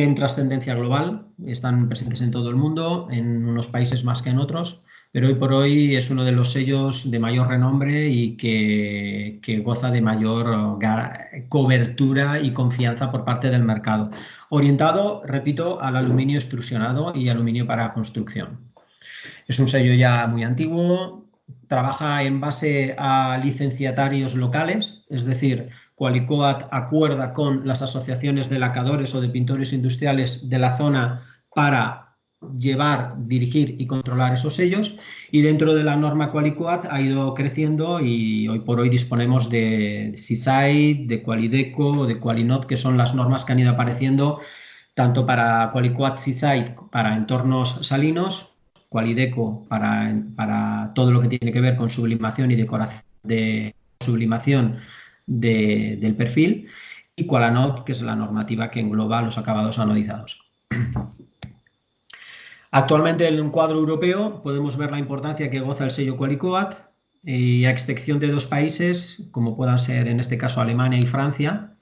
en trascendencia global, están presentes en todo el mundo, en unos países más que en otros, pero hoy por hoy es uno de los sellos de mayor renombre y que goza de mayor cobertura y confianza por parte del mercado. Orientado, repito, al aluminio extrusionado y aluminio para construcción. Es un sello ya muy antiguo, trabaja en base a licenciatarios locales, es decir, Qualicoat acuerda con las asociaciones de lacadores o de pintores industriales de la zona para llevar, dirigir y controlar esos sellos, y dentro de la norma Qualicoat ha ido creciendo y hoy por hoy disponemos de Seaside, de Qualideco, de Qualinot, que son las normas que han ido apareciendo tanto para Qualicoat Seaside para entornos salinos, Qualideco para todo lo que tiene que ver con sublimación y decoración de sublimación del perfil, y Qualanot, que es la normativa que engloba los acabados anodizados. Actualmente en un cuadro europeo podemos ver la importancia que goza el sello Qualicoat, y a excepción de dos países, como puedan ser en este caso Alemania y Francia,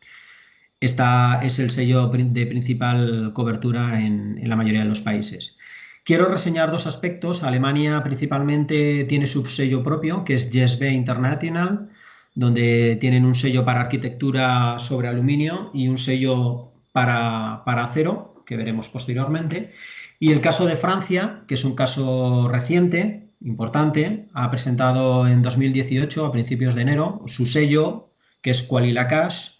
esta es el sello de principal cobertura en la mayoría de los países. Quiero reseñar dos aspectos. Alemania principalmente tiene su sello propio, que es GSB International, donde tienen un sello para arquitectura sobre aluminio y un sello para acero, que veremos posteriormente. Y el caso de Francia, que es un caso reciente, importante, ha presentado en 2018, a principios de enero, su sello, que es Qualilacache.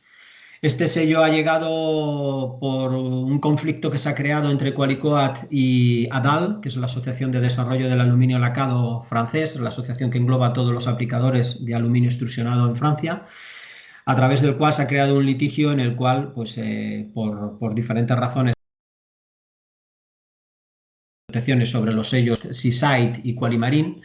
Este sello ha llegado por un conflicto que se ha creado entre Qualicoat y ADAL, que es la Asociación de Desarrollo del Aluminio Lacado francés, la asociación que engloba a todos los aplicadores de aluminio extrusionado en Francia, a través del cual se ha creado un litigio en el cual, pues, por diferentes razones, sobre los sellos Seaside y Qualimarine,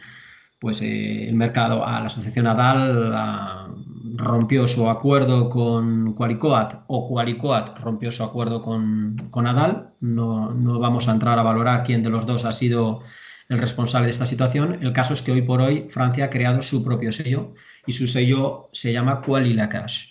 pues el mercado, a la asociación ADAL rompió su acuerdo con Qualicoat, o Qualicoat rompió su acuerdo con ADAL. No vamos a entrar a valorar quién de los dos ha sido el responsable de esta situación. El caso es que hoy por hoy Francia ha creado su propio sello y su sello se llama Qualilacache.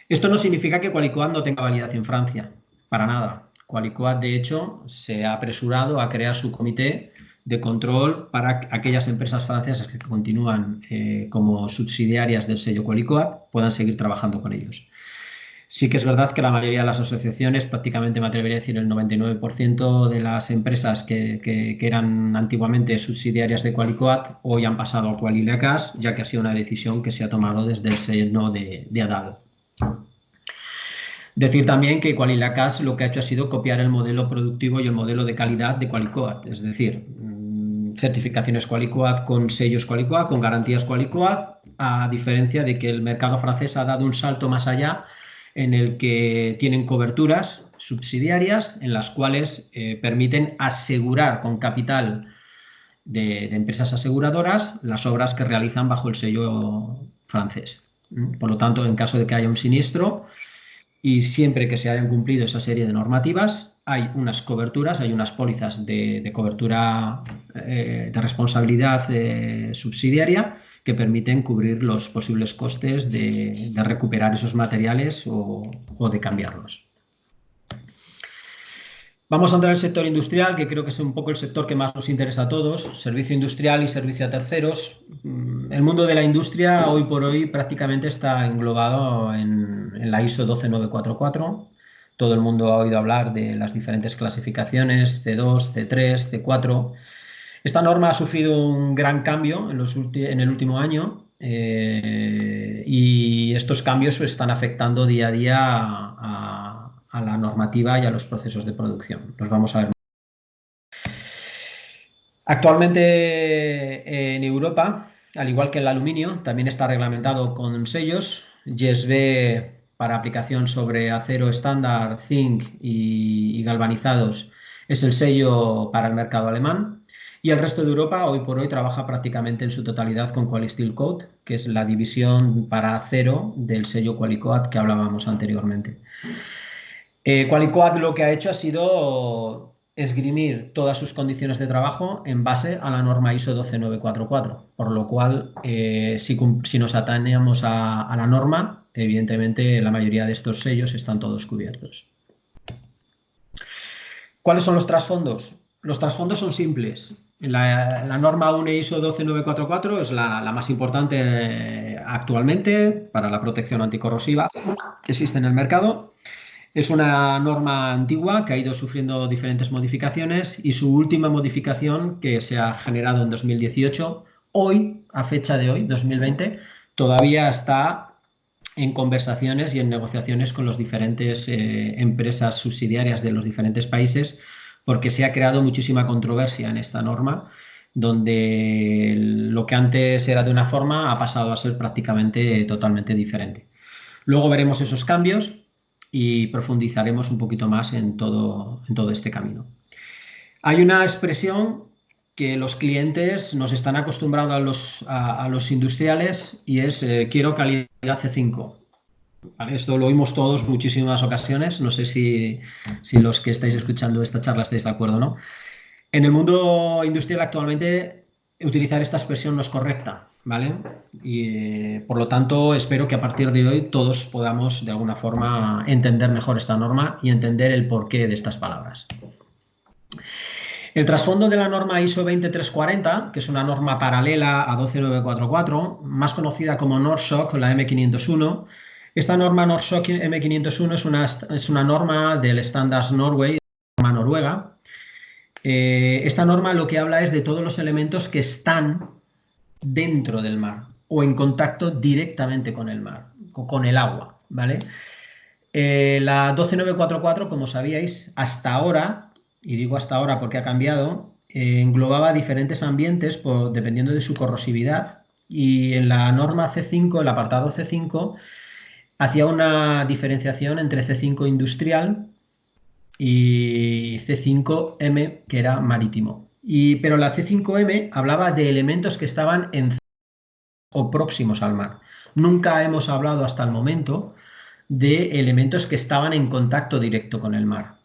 Esto no significa que Qualicoat no tenga validez en Francia, para nada. Qualicoat, de hecho, se ha apresurado a crear su comité de control para aquellas empresas francesas que continúan como subsidiarias del sello Qualicoat puedan seguir trabajando con ellos. Sí que es verdad que la mayoría de las asociaciones, prácticamente me atrevería a decir el 99% de las empresas que eran antiguamente subsidiarias de Qualicoat, hoy han pasado a Qualilacache, ya que ha sido una decisión que se ha tomado desde el seno de ADAL. Decir también que Qualilacache lo que ha hecho ha sido copiar el modelo productivo y el modelo de calidad de Qualicoat, es decir, certificaciones Qualicoat con sellos Qualicoat, con garantías Qualicoat, a diferencia de que el mercado francés ha dado un salto más allá en el que tienen coberturas subsidiarias en las cuales permiten asegurar con capital de empresas aseguradoras las obras que realizan bajo el sello francés. Por lo tanto, en caso de que haya un siniestro, y siempre que se hayan cumplido esa serie de normativas, hay unas coberturas, hay unas pólizas de cobertura de responsabilidad subsidiaria que permiten cubrir los posibles costes de recuperar esos materiales o de cambiarlos. Vamos a entrar al sector industrial, que creo que es un poco el sector que más nos interesa a todos, servicio industrial y servicio a terceros. El mundo de la industria hoy por hoy prácticamente está englobado en la ISO 12944. Todo el mundo ha oído hablar de las diferentes clasificaciones C2, C3, C4. Esta norma ha sufrido un gran cambio en el último año y estos cambios están afectando día a día a la normativa y a los procesos de producción. Los vamos a ver. Actualmente en Europa, al igual que el aluminio, también está reglamentado con sellos. GSB para aplicación sobre acero estándar, zinc y galvanizados es el sello para el mercado alemán. Y el resto de Europa hoy por hoy trabaja prácticamente en su totalidad con Qualisteel Coat, que es la división para acero del sello Qualicoat que hablábamos anteriormente. Qualicoat lo que ha hecho ha sido esgrimir todas sus condiciones de trabajo en base a la norma ISO 12944, por lo cual si nos atañemos a la norma, evidentemente la mayoría de estos sellos están todos cubiertos. ¿Cuáles son los trasfondos? Los trasfondos son simples. La norma UNE ISO 12944 es la más importante actualmente para la protección anticorrosiva que existe en el mercado. Es una norma antigua que ha ido sufriendo diferentes modificaciones y su última modificación, que se ha generado en 2018, hoy, a fecha de hoy, 2020, todavía está en conversaciones y en negociaciones con las diferentes empresas subsidiarias de los diferentes países, porque se ha creado muchísima controversia en esta norma, donde lo que antes era de una forma ha pasado a ser prácticamente totalmente diferente. Luego veremos esos cambios y profundizaremos un poquito más en todo este camino. Hay una expresión que los clientes nos están acostumbrando a los industriales y es quiero calidad C5. ¿Vale? Esto lo oímos todos muchísimas ocasiones. No sé si los que estáis escuchando esta charla estáis de acuerdo o no. En el mundo industrial actualmente utilizar esta expresión no es correcta, ¿vale? Y por lo tanto espero que a partir de hoy todos podamos de alguna forma entender mejor esta norma y entender el porqué de estas palabras. El trasfondo de la norma ISO 20340, que es una norma paralela a 12944, más conocida como NORSOC, la M501. Esta norma NORSOC M501 es una norma del Standards Norway, norma noruega. Esta norma lo que habla es de todos los elementos que están dentro del mar o en contacto directamente con el mar, con el agua, ¿vale? La 12944, como sabíais, hasta ahora, y digo hasta ahora porque ha cambiado, englobaba diferentes ambientes dependiendo de su corrosividad, y en la norma C5, el apartado C5, hacía una diferenciación entre C5 industrial y C5M, que era marítimo. Pero la C5M hablaba de elementos que estaban en o próximos al mar. Nunca hemos hablado hasta el momento de elementos que estaban en contacto directo con el mar.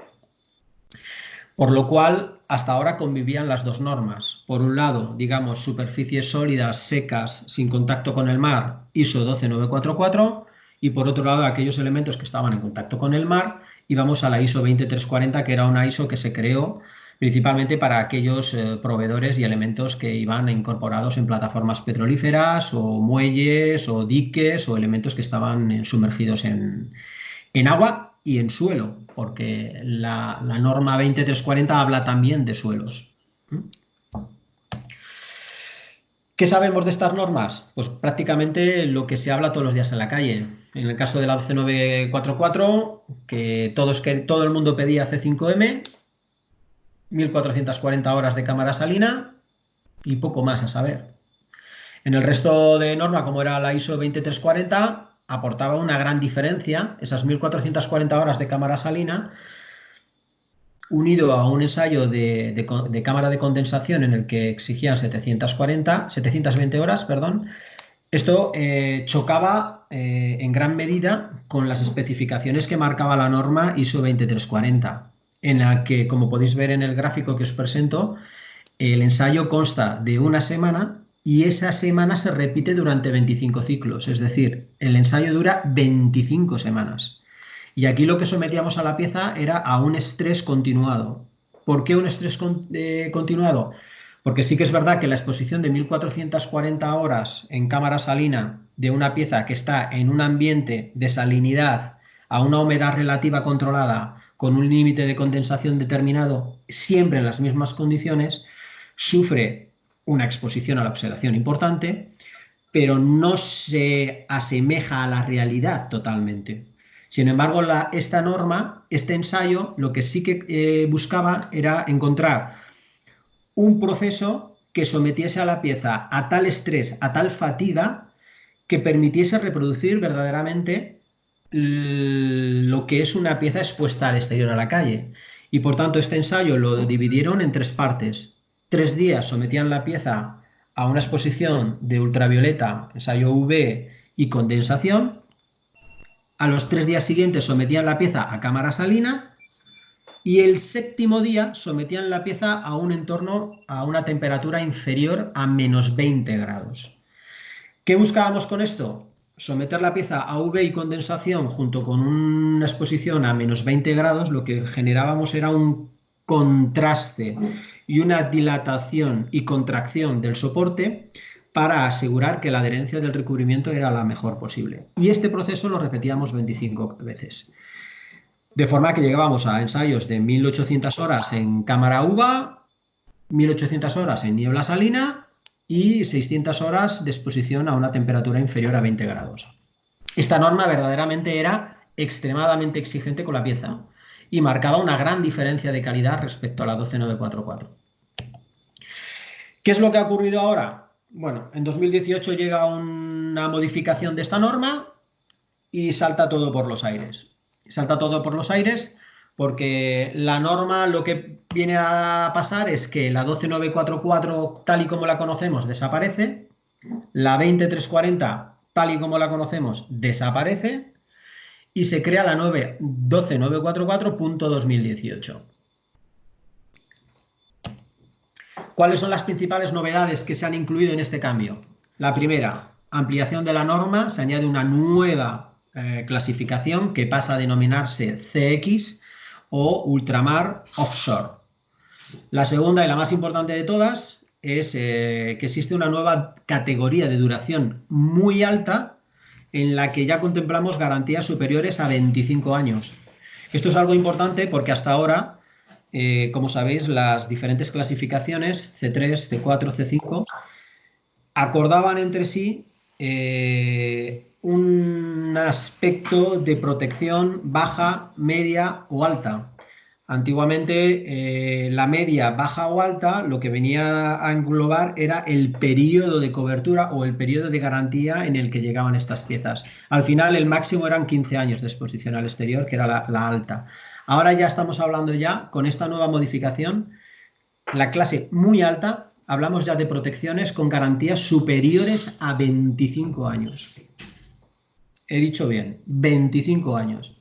Por lo cual, hasta ahora convivían las dos normas. Por un lado, digamos, superficies sólidas, secas, sin contacto con el mar, ISO 12944, y por otro lado, aquellos elementos que estaban en contacto con el mar, íbamos a la ISO 20340, que era una ISO que se creó principalmente para aquellos proveedores y elementos que iban incorporados en plataformas petrolíferas o muelles o diques o elementos que estaban sumergidos en agua y en suelo, porque la norma 20340 habla también de suelos. ¿Qué sabemos de estas normas? Pues prácticamente lo que se habla todos los días en la calle. En el caso de la 12944, que todo el mundo pedía C5M, 1440 horas de cámara salina y poco más a saber. En el resto de norma, como era la ISO 20340, aportaba una gran diferencia, esas 1440 horas de cámara salina, unido a un ensayo de cámara de condensación en el que exigían 720 horas, perdón. Esto chocaba en gran medida con las especificaciones que marcaba la norma ISO 20340, en la que, como podéis ver en el gráfico que os presento, el ensayo consta de una semana y esa semana se repite durante 25 ciclos, es decir, el ensayo dura 25 semanas. Y aquí lo que sometíamos a la pieza era a un estrés continuado. ¿Por qué un estrés continuado? Porque sí que es verdad que la exposición de 1440 horas en cámara salina de una pieza que está en un ambiente de salinidad a una humedad relativa controlada con un límite de condensación determinado, siempre en las mismas condiciones, sufre una exposición a la oxidación importante, pero no se asemeja a la realidad totalmente. Sin embargo, esta norma, este ensayo, lo que sí que buscaba era encontrar un proceso que sometiese a la pieza a tal estrés, a tal fatiga, que permitiese reproducir verdaderamente lo que es una pieza expuesta al exterior, a la calle. Y por tanto, este ensayo lo dividieron en 3 partes. 3 días sometían la pieza a una exposición de ultravioleta, ensayo UV y condensación. A los 3 días siguientes sometían la pieza a cámara salina y el 7º día sometían la pieza a un entorno a una temperatura inferior a menos 20 grados. ¿Qué buscábamos con esto? Someter la pieza a UV y condensación junto con una exposición a menos 20 grados, lo que generábamos era un contraste y una dilatación y contracción del soporte para asegurar que la adherencia del recubrimiento era la mejor posible. Y este proceso lo repetíamos 25 veces. De forma que llegábamos a ensayos de 1800 horas en cámara UVA, 1800 horas en niebla salina y 600 horas de exposición a una temperatura inferior a 20 grados. Esta norma verdaderamente era extremadamente exigente con la pieza y marcaba una gran diferencia de calidad respecto a la 12944. ¿Qué es lo que ha ocurrido ahora? Bueno, en 2018 llega una modificación de esta norma y salta todo por los aires. Salta todo por los aires porque la norma lo que viene a pasar es que la 12944 tal y como la conocemos desaparece, la 20340 tal y como la conocemos desaparece y se crea la 12944.2018. ¿Cuáles son las principales novedades que se han incluido en este cambio? La primera, ampliación de la norma, se añade una nueva clasificación que pasa a denominarse CX o ultramar offshore. La segunda y la más importante de todas es que existe una nueva categoría de duración muy alta en la que ya contemplamos garantías superiores a 25 años. Esto es algo importante porque hasta ahora, como sabéis, las diferentes clasificaciones C3, C4, C5 acordaban entre sí un aspecto de protección baja, media o alta. Antiguamente la media, baja o alta lo que venía a englobar era el periodo de cobertura o el periodo de garantía en el que llegaban estas piezas. Al final el máximo eran 15 años de exposición al exterior, que era la alta. Ahora ya estamos hablando ya, con esta nueva modificación, la clase muy alta, hablamos ya de protecciones con garantías superiores a 25 años. He dicho bien, 25 años.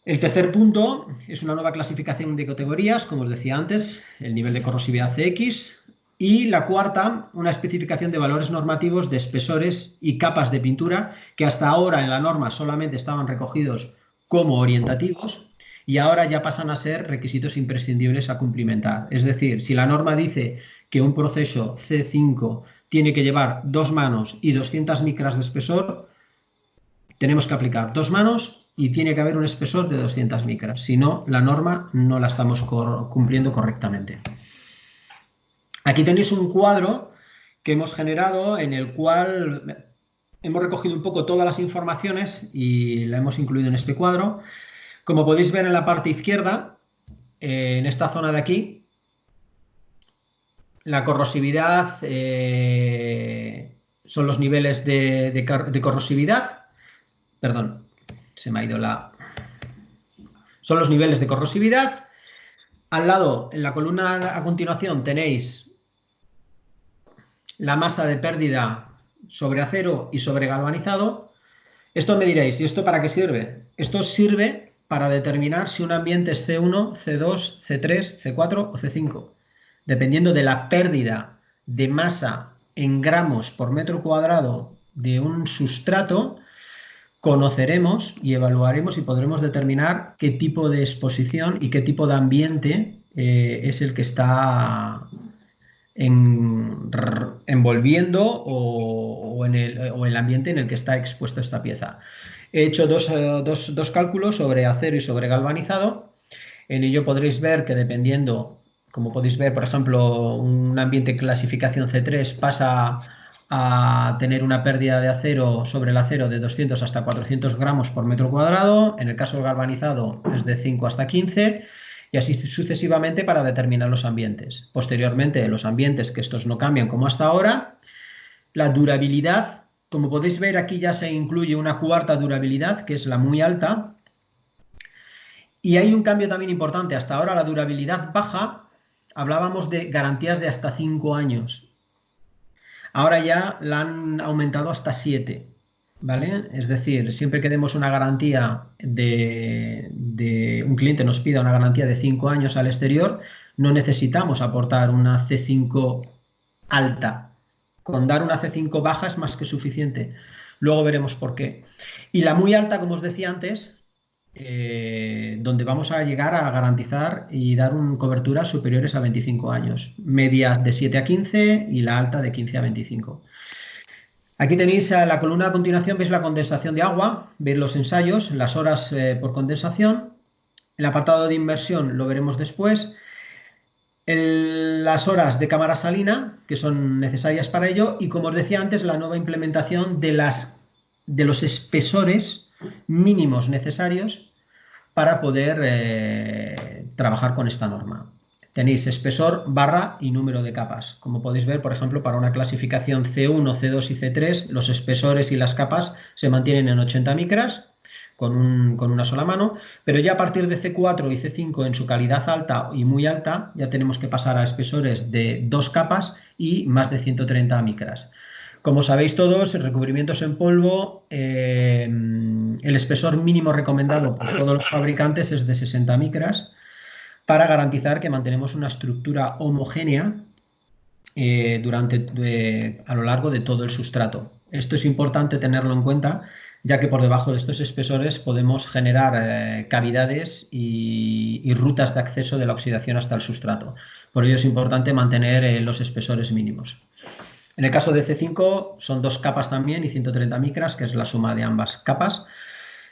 El tercer punto es una nueva clasificación de categorías, como os decía antes, el nivel de corrosividad CX. Y la cuarta, una especificación de valores normativos de espesores y capas de pintura que hasta ahora en la norma solamente estaban recogidos como orientativos y ahora ya pasan a ser requisitos imprescindibles a cumplimentar. Es decir, si la norma dice que un proceso C5 tiene que llevar 2 manos y 200 micras de espesor, tenemos que aplicar 2 manos y tiene que haber un espesor de 200 micras. Si no, la norma no la estamos cumpliendo correctamente. Aquí tenéis un cuadro que hemos generado en el cual hemos recogido un poco todas las informaciones y la hemos incluido en este cuadro. Como podéis ver en la parte izquierda, en esta zona de aquí, la corrosividad son los niveles de corrosividad. Perdón, se me ha ido la... Son los niveles de corrosividad. Al lado, en la columna a continuación, tenéis la masa de pérdida sobre acero y sobre galvanizado. Esto me diréis, ¿y esto para qué sirve? Esto sirve para determinar si un ambiente es C1, C2, C3, C4 o C5. Dependiendo de la pérdida de masa en gramos por metro cuadrado de un sustrato, conoceremos y evaluaremos y podremos determinar qué tipo de exposición y qué tipo de ambiente es el que está envolviendo o en el ambiente en el que está expuesta esta pieza. He hecho dos cálculos sobre acero y sobre galvanizado. En ello podréis ver que dependiendo, como podéis ver, por ejemplo, un ambiente clasificación C3 pasa a tener una pérdida de acero sobre el acero de 200 hasta 400 gramos por metro cuadrado. En el caso del galvanizado es de 5 hasta 15 y así sucesivamente para determinar los ambientes. Posteriormente, los ambientes, que estos no cambian como hasta ahora. La durabilidad, como podéis ver, aquí ya se incluye una cuarta durabilidad, que es la muy alta. Y hay un cambio también importante. Hasta ahora la durabilidad baja, hablábamos de garantías de hasta 5 años. Ahora ya la han aumentado hasta 7, ¿vale? Es decir, siempre que demos una garantía un cliente nos pida una garantía de 5 años al exterior, no necesitamos aportar una C5 alta. Con dar una C5 baja es más que suficiente. Luego veremos por qué. Y la muy alta, como os decía antes, donde vamos a llegar a garantizar y dar coberturas superiores a 25 años, media de 7 a 15 y la alta de 15 a 25. Aquí tenéis a la columna a continuación, veis la condensación de agua, veis los ensayos, las horas por condensación. El apartado de inversión lo veremos después. Las horas de cámara salina, que son necesarias para ello, y como os decía antes, la nueva implementación de los espesores mínimos necesarios para poder trabajar con esta norma. Tenéis espesor, barra y número de capas. Como podéis ver, por ejemplo, para una clasificación C1, C2 y C3, los espesores y las capas se mantienen en 80 micras con una sola mano, pero ya a partir de C4 y C5 en su calidad alta y muy alta, ya tenemos que pasar a espesores de 2 capas y más de 130 micras. Como sabéis todos, recubrimientos en polvo, el espesor mínimo recomendado por todos los fabricantes es de 60 micras para garantizar que mantenemos una estructura homogénea a lo largo de todo el sustrato. Esto es importante tenerlo en cuenta, ya que por debajo de estos espesores podemos generar cavidades y rutas de acceso de la oxidación hasta el sustrato. Por ello es importante mantener los espesores mínimos. En el caso de C5 son 2 capas también y 130 micras, que es la suma de ambas capas.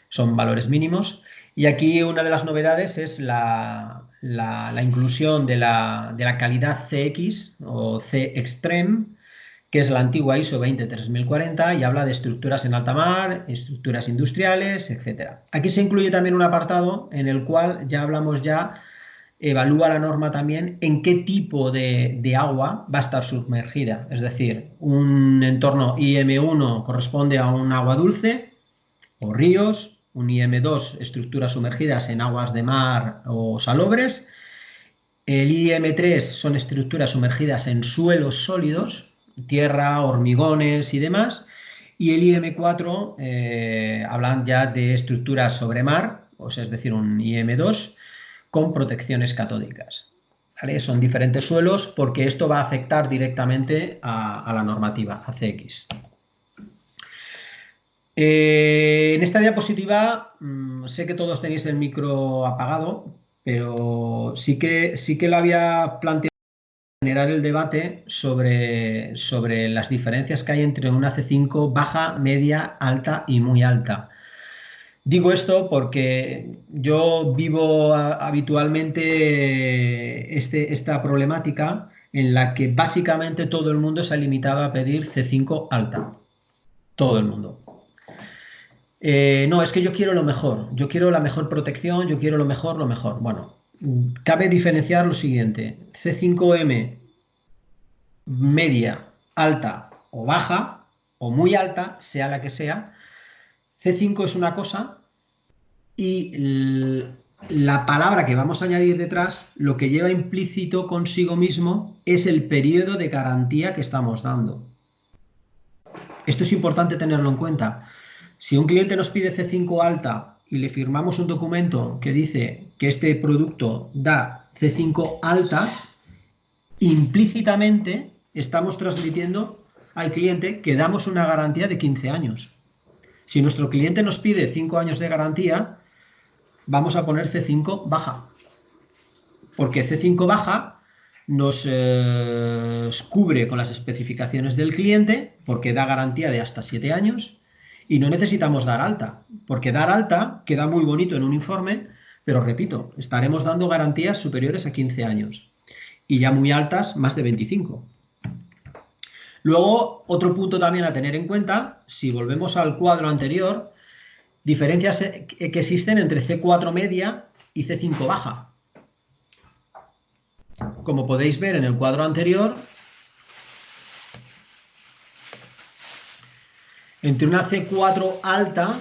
Son valores mínimos. Y aquí una de las novedades es la inclusión de la calidad CX o C Extreme, que es la antigua ISO 23040 y habla de estructuras en alta mar, estructuras industriales, etc. Aquí se incluye también un apartado en el cual ya hablamos evalúa la norma también en qué tipo de agua va a estar sumergida. Es decir, un entorno IM1 corresponde a un agua dulce o ríos, un IM2 estructuras sumergidas en aguas de mar o salobres, el IM3 son estructuras sumergidas en suelos sólidos, tierra, hormigones y demás, y el IM4 hablan ya de estructuras sobre mar, o sea, es decir, un IM2 con protecciones catódicas. ¿Vale? Son diferentes suelos porque esto va a afectar directamente a la normativa, a CX. En esta diapositiva sé que todos tenéis el micro apagado, pero sí que lo había planteado generar el debate sobre las diferencias que hay entre una C5 baja, media, alta y muy alta. Digo esto porque yo vivo habitualmente esta problemática en la que básicamente todo el mundo se ha limitado a pedir C5 alta. Todo el mundo. No, es que yo quiero lo mejor, yo quiero la mejor protección, yo quiero lo mejor, lo mejor. Bueno, cabe diferenciar lo siguiente: C5M media, alta o baja, o muy alta, sea la que sea. C5 es una cosa y la palabra que vamos a añadir detrás, lo que lleva implícito consigo mismo es el periodo de garantía que estamos dando. Esto es importante tenerlo en cuenta. Si un cliente nos pide C5 alta y le firmamos un documento que dice que este producto da C5 alta, implícitamente estamos transmitiendo al cliente que damos una garantía de 15 años. Si nuestro cliente nos pide 5 años de garantía, vamos a poner C5 baja, porque C5 baja nos cubre con las especificaciones del cliente, porque da garantía de hasta 7 años, y no necesitamos dar alta, porque dar alta queda muy bonito en un informe, pero repito, estaremos dando garantías superiores a 15 años, y ya muy altas, más de 25. Luego, otro punto también a tener en cuenta, si volvemos al cuadro anterior, diferencias que existen entre C4 media y C5 baja. Como podéis ver en el cuadro anterior, entre una C4 alta,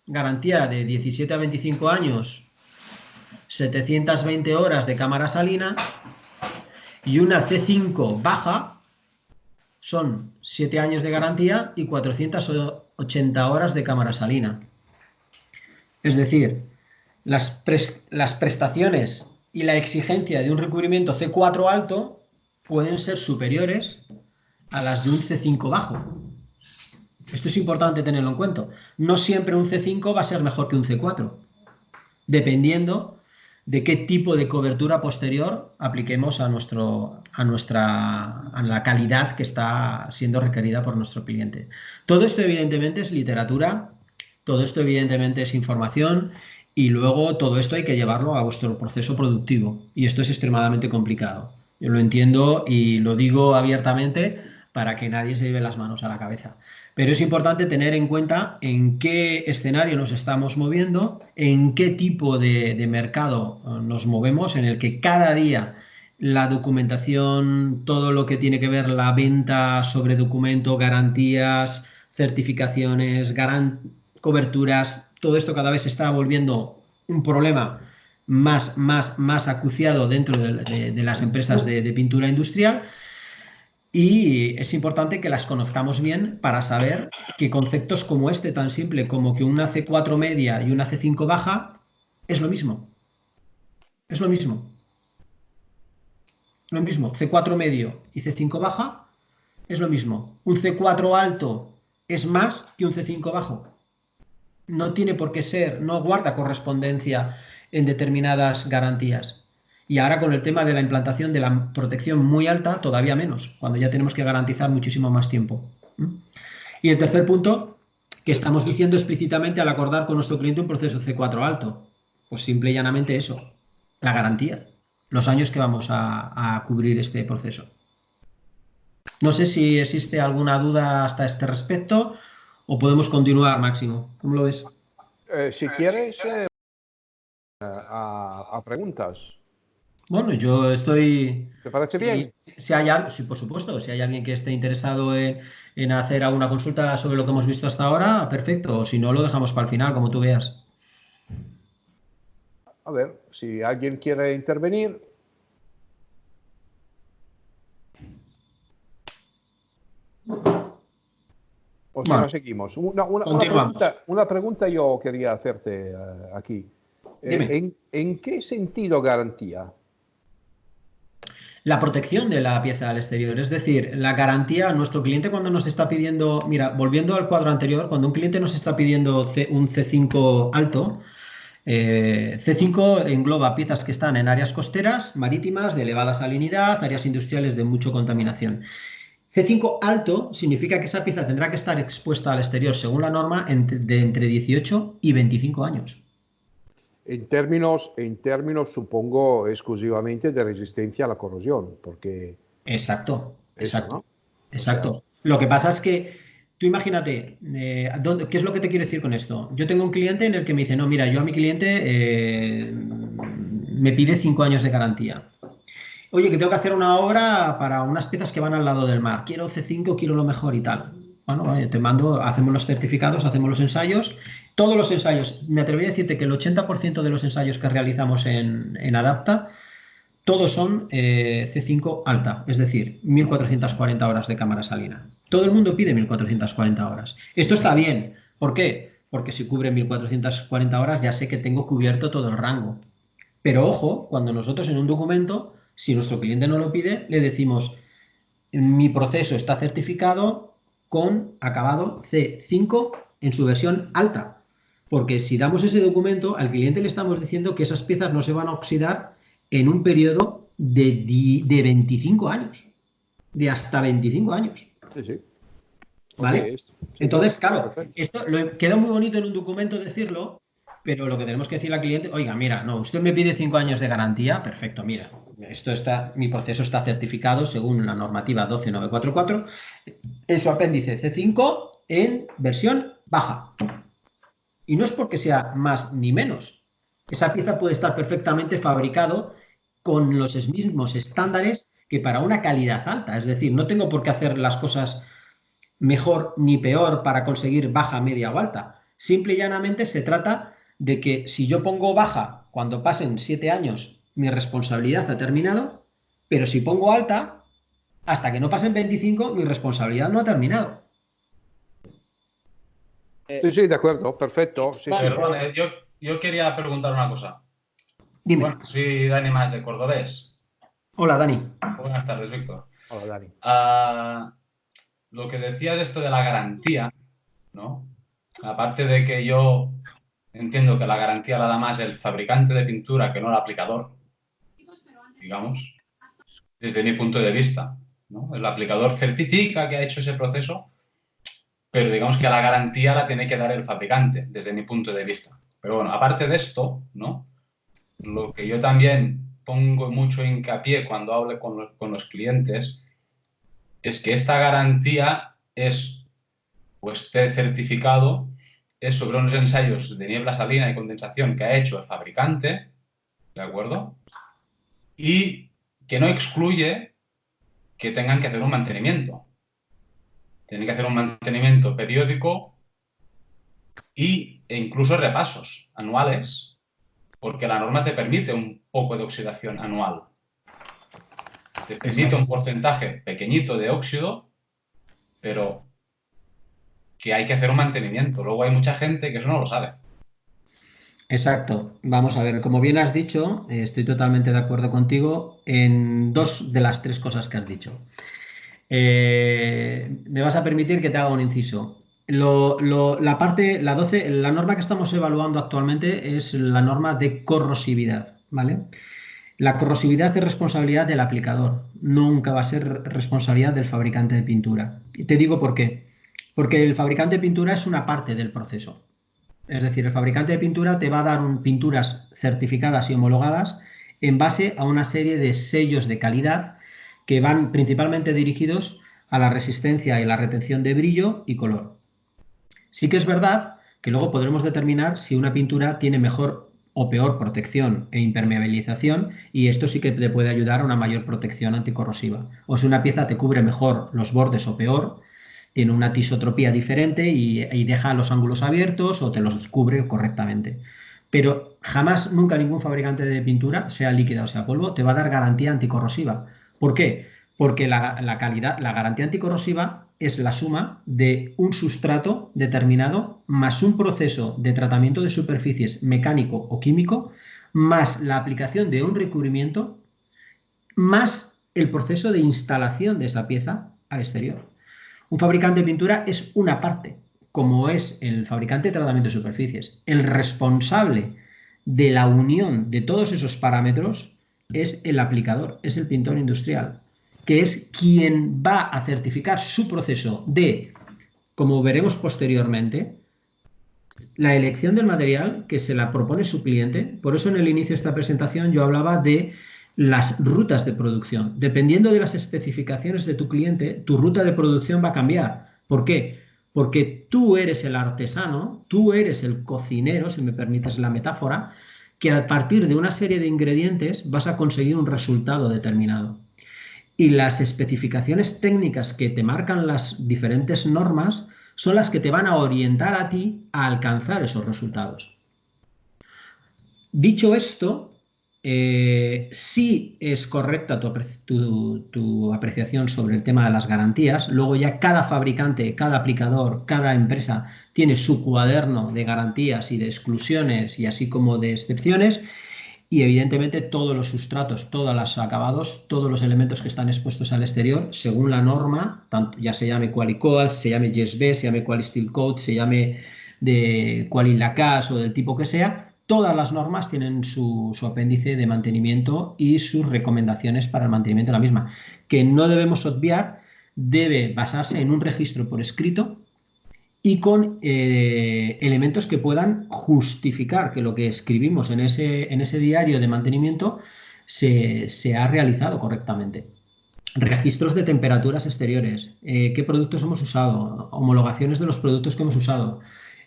garantía de 17 a 25 años, 720 horas de cámara salina, y una C5 baja, son 7 años de garantía y 480 horas de cámara salina. Es decir, las prestaciones y la exigencia de un recubrimiento C4 alto pueden ser superiores a las de un C5 bajo. Esto es importante tenerlo en cuenta. No siempre un C5 va a ser mejor que un C4. dependiendo de qué tipo de cobertura posterior apliquemos a la calidad que está siendo requerida por nuestro cliente. Todo esto evidentemente es literatura, todo esto evidentemente es información y luego todo esto hay que llevarlo a vuestro proceso productivo y esto es extremadamente complicado. Yo lo entiendo y lo digo abiertamente para que nadie se lleve las manos a la cabeza. Pero es importante tener en cuenta en qué escenario nos estamos moviendo, en qué tipo de mercado nos movemos, en el que cada día la documentación, todo lo que tiene que ver la venta sobre documento, garantías, certificaciones, coberturas, todo esto cada vez se está volviendo un problema más acuciado dentro de las empresas de pintura industrial. Y es importante que las conozcamos bien para saber que conceptos como este, tan simple como que una C4 media y una C5 baja, es lo mismo. Es lo mismo. Lo mismo. C4 medio y C5 baja es lo mismo. Un C4 alto es más que un C5 bajo. No tiene por qué ser, no guarda correspondencia en determinadas garantías. Y ahora con el tema de la implantación de la protección muy alta, todavía menos, cuando ya tenemos que garantizar muchísimo más tiempo. Y el tercer punto, que estamos diciendo explícitamente al acordar con nuestro cliente un proceso C4 alto, pues simple y llanamente eso, la garantía, los años que vamos a cubrir este proceso. No sé si existe alguna duda hasta este respecto o podemos continuar, Máximo. ¿Cómo lo ves? Si quieres, a preguntas. Bueno, yo estoy. ¿Te parece bien? Si hay sí, por supuesto, si hay alguien que esté interesado en hacer alguna consulta sobre lo que hemos visto hasta ahora, perfecto. O si no, lo dejamos para el final, como tú veas. A ver, si alguien quiere intervenir. O si Bueno, no, seguimos. continuamos. Una pregunta yo quería hacerte aquí. Dime. ¿En qué sentido garantía? La protección de la pieza al exterior, es decir, la garantía a nuestro cliente cuando nos está pidiendo, mira, volviendo al cuadro anterior, cuando un cliente nos está pidiendo un C5 alto, C5 engloba piezas que están en áreas costeras, marítimas, de elevada salinidad, áreas industriales de mucha contaminación. C5 alto significa que esa pieza tendrá que estar expuesta al exterior, según la norma, de entre 18 y 25 años. En términos, supongo, exclusivamente de resistencia a la corrosión, porque Exacto, eso, exacto, ¿no? O sea, exacto. Lo que pasa es que tú imagínate, ¿qué es lo que te quiero decir con esto? Yo tengo un cliente en el que me dice, no, mira, yo a mi cliente me pide 5 años de garantía. Oye, que tengo que hacer una obra para unas piezas que van al lado del mar. Quiero C5, quiero lo mejor y tal. Bueno, te mando, hacemos los certificados, hacemos los ensayos. Todos los ensayos, me atrevería a decirte que el 80% de los ensayos que realizamos en Adapta, todos son C5 alta, es decir, 1440 horas de cámara salina. Todo el mundo pide 1440 horas. Esto está bien. ¿Por qué? Porque si cubre 1440 horas ya sé que tengo cubierto todo el rango. Pero ojo, cuando nosotros en un documento, si nuestro cliente no lo pide, le decimos, mi proceso está certificado con acabado C5 en su versión alta. Porque si damos ese documento, al cliente le estamos diciendo que esas piezas no se van a oxidar en un periodo de 25 años, de hasta 25 años. sí, sí. ¿Vale? Okay, sí, Entonces, claro, perfecto. esto queda muy bonito en un documento decirlo, pero lo que tenemos que decir al cliente, oiga, mira, no, usted me pide 5 años de garantía, perfecto, mira, mi proceso está certificado según la normativa 12944 en su apéndice C5 en versión baja. Y no es porque sea más ni menos. Esa pieza puede estar perfectamente fabricado con los mismos estándares que para una calidad alta. Es decir, no tengo por qué hacer las cosas mejor ni peor para conseguir baja, media o alta. Simple y llanamente se trata de que si yo pongo baja cuando pasen 7 años, mi responsabilidad ha terminado, pero si pongo alta, hasta que no pasen 25, mi responsabilidad no ha terminado. Sí, sí, de acuerdo, perfecto. Sí, sí. Perdón, yo quería preguntar una cosa. Dime. Bueno, soy Dani Más de Cordobés. Hola, Dani. Buenas tardes, Víctor. Hola, Dani. Lo que decías esto de la garantía, ¿no? Aparte de que yo entiendo que la garantía la da más el fabricante de pintura que no el aplicador, digamos, desde mi punto de vista, ¿no? El aplicador certifica que ha hecho ese proceso, pero digamos que la garantía la tiene que dar el fabricante, desde mi punto de vista. Pero bueno, aparte de esto, ¿no? Lo que yo también pongo mucho hincapié cuando hablo con los clientes es que esta garantía o este certificado es sobre unos ensayos de niebla salina y condensación que ha hecho el fabricante, ¿de acuerdo? Y que no excluye que tengan que hacer un mantenimiento. Tienen que hacer un mantenimiento periódico e incluso repasos anuales, porque la norma te permite un poco de oxidación anual. Te permite un porcentaje pequeñito de óxido, pero que hay que hacer un mantenimiento. Luego hay mucha gente que eso no lo sabe. Exacto. Vamos a ver, como bien has dicho, estoy totalmente de acuerdo contigo en dos de las tres cosas que has dicho. Me vas a permitir que te haga un inciso. La 12, la norma que estamos evaluando actualmente es la norma de corrosividad, ¿vale? La corrosividad es responsabilidad del aplicador, nunca va a ser responsabilidad del fabricante de pintura. Y te digo por qué. Porque el fabricante de pintura es una parte del proceso. Es decir, el fabricante de pintura te va a dar pinturas certificadas y homologadas en base a una serie de sellos de calidad que van principalmente dirigidos a la resistencia y la retención de brillo y color. Sí que es verdad que luego podremos determinar si una pintura tiene mejor o peor protección e impermeabilización, y esto sí que te puede ayudar a una mayor protección anticorrosiva. O si una pieza te cubre mejor los bordes o peor, tiene una tisotropía diferente y deja los ángulos abiertos o te los descubre correctamente. Pero jamás, nunca ningún fabricante de pintura, sea líquida o sea polvo, te va a dar garantía anticorrosiva. ¿Por qué? Porque la garantía anticorrosiva es la suma de un sustrato determinado más un proceso de tratamiento de superficies mecánico o químico, más la aplicación de un recubrimiento, más el proceso de instalación de esa pieza al exterior. Un fabricante de pintura es una parte, como es el fabricante de tratamiento de superficies. El responsable de la unión de todos esos parámetros es el aplicador, es el pintor industrial, que es quien va a certificar su proceso de, como veremos posteriormente, la elección del material que se la propone su cliente. Por eso en el inicio de esta presentación yo hablaba de las rutas de producción. Dependiendo de las especificaciones de tu cliente, tu ruta de producción va a cambiar. ¿Por qué? Porque tú eres el artesano, tú eres el cocinero, si me permites la metáfora, que a partir de una serie de ingredientes vas a conseguir un resultado determinado. Y las especificaciones técnicas que te marcan las diferentes normas son las que te van a orientar a ti a alcanzar esos resultados. Dicho esto, sí es correcta tu apreciación sobre el tema de las garantías. Luego ya cada fabricante, cada aplicador, cada empresa tiene su cuaderno de garantías y de exclusiones y así como de excepciones. Y evidentemente todos los sustratos, todos los acabados, todos los elementos que están expuestos al exterior, según la norma, tanto ya se llame Quali-Coat, se llame YesB, se llame Quali-Steel Coat, se llame de Quali-Lakas o del tipo que sea, todas las normas tienen su apéndice de mantenimiento y sus recomendaciones para el mantenimiento de la misma, que no debemos obviar, debe basarse en un registro por escrito y con elementos que puedan justificar que lo que escribimos en ese diario de mantenimiento se ha realizado correctamente. Registros de temperaturas exteriores, qué productos hemos usado, homologaciones de los productos que hemos usado,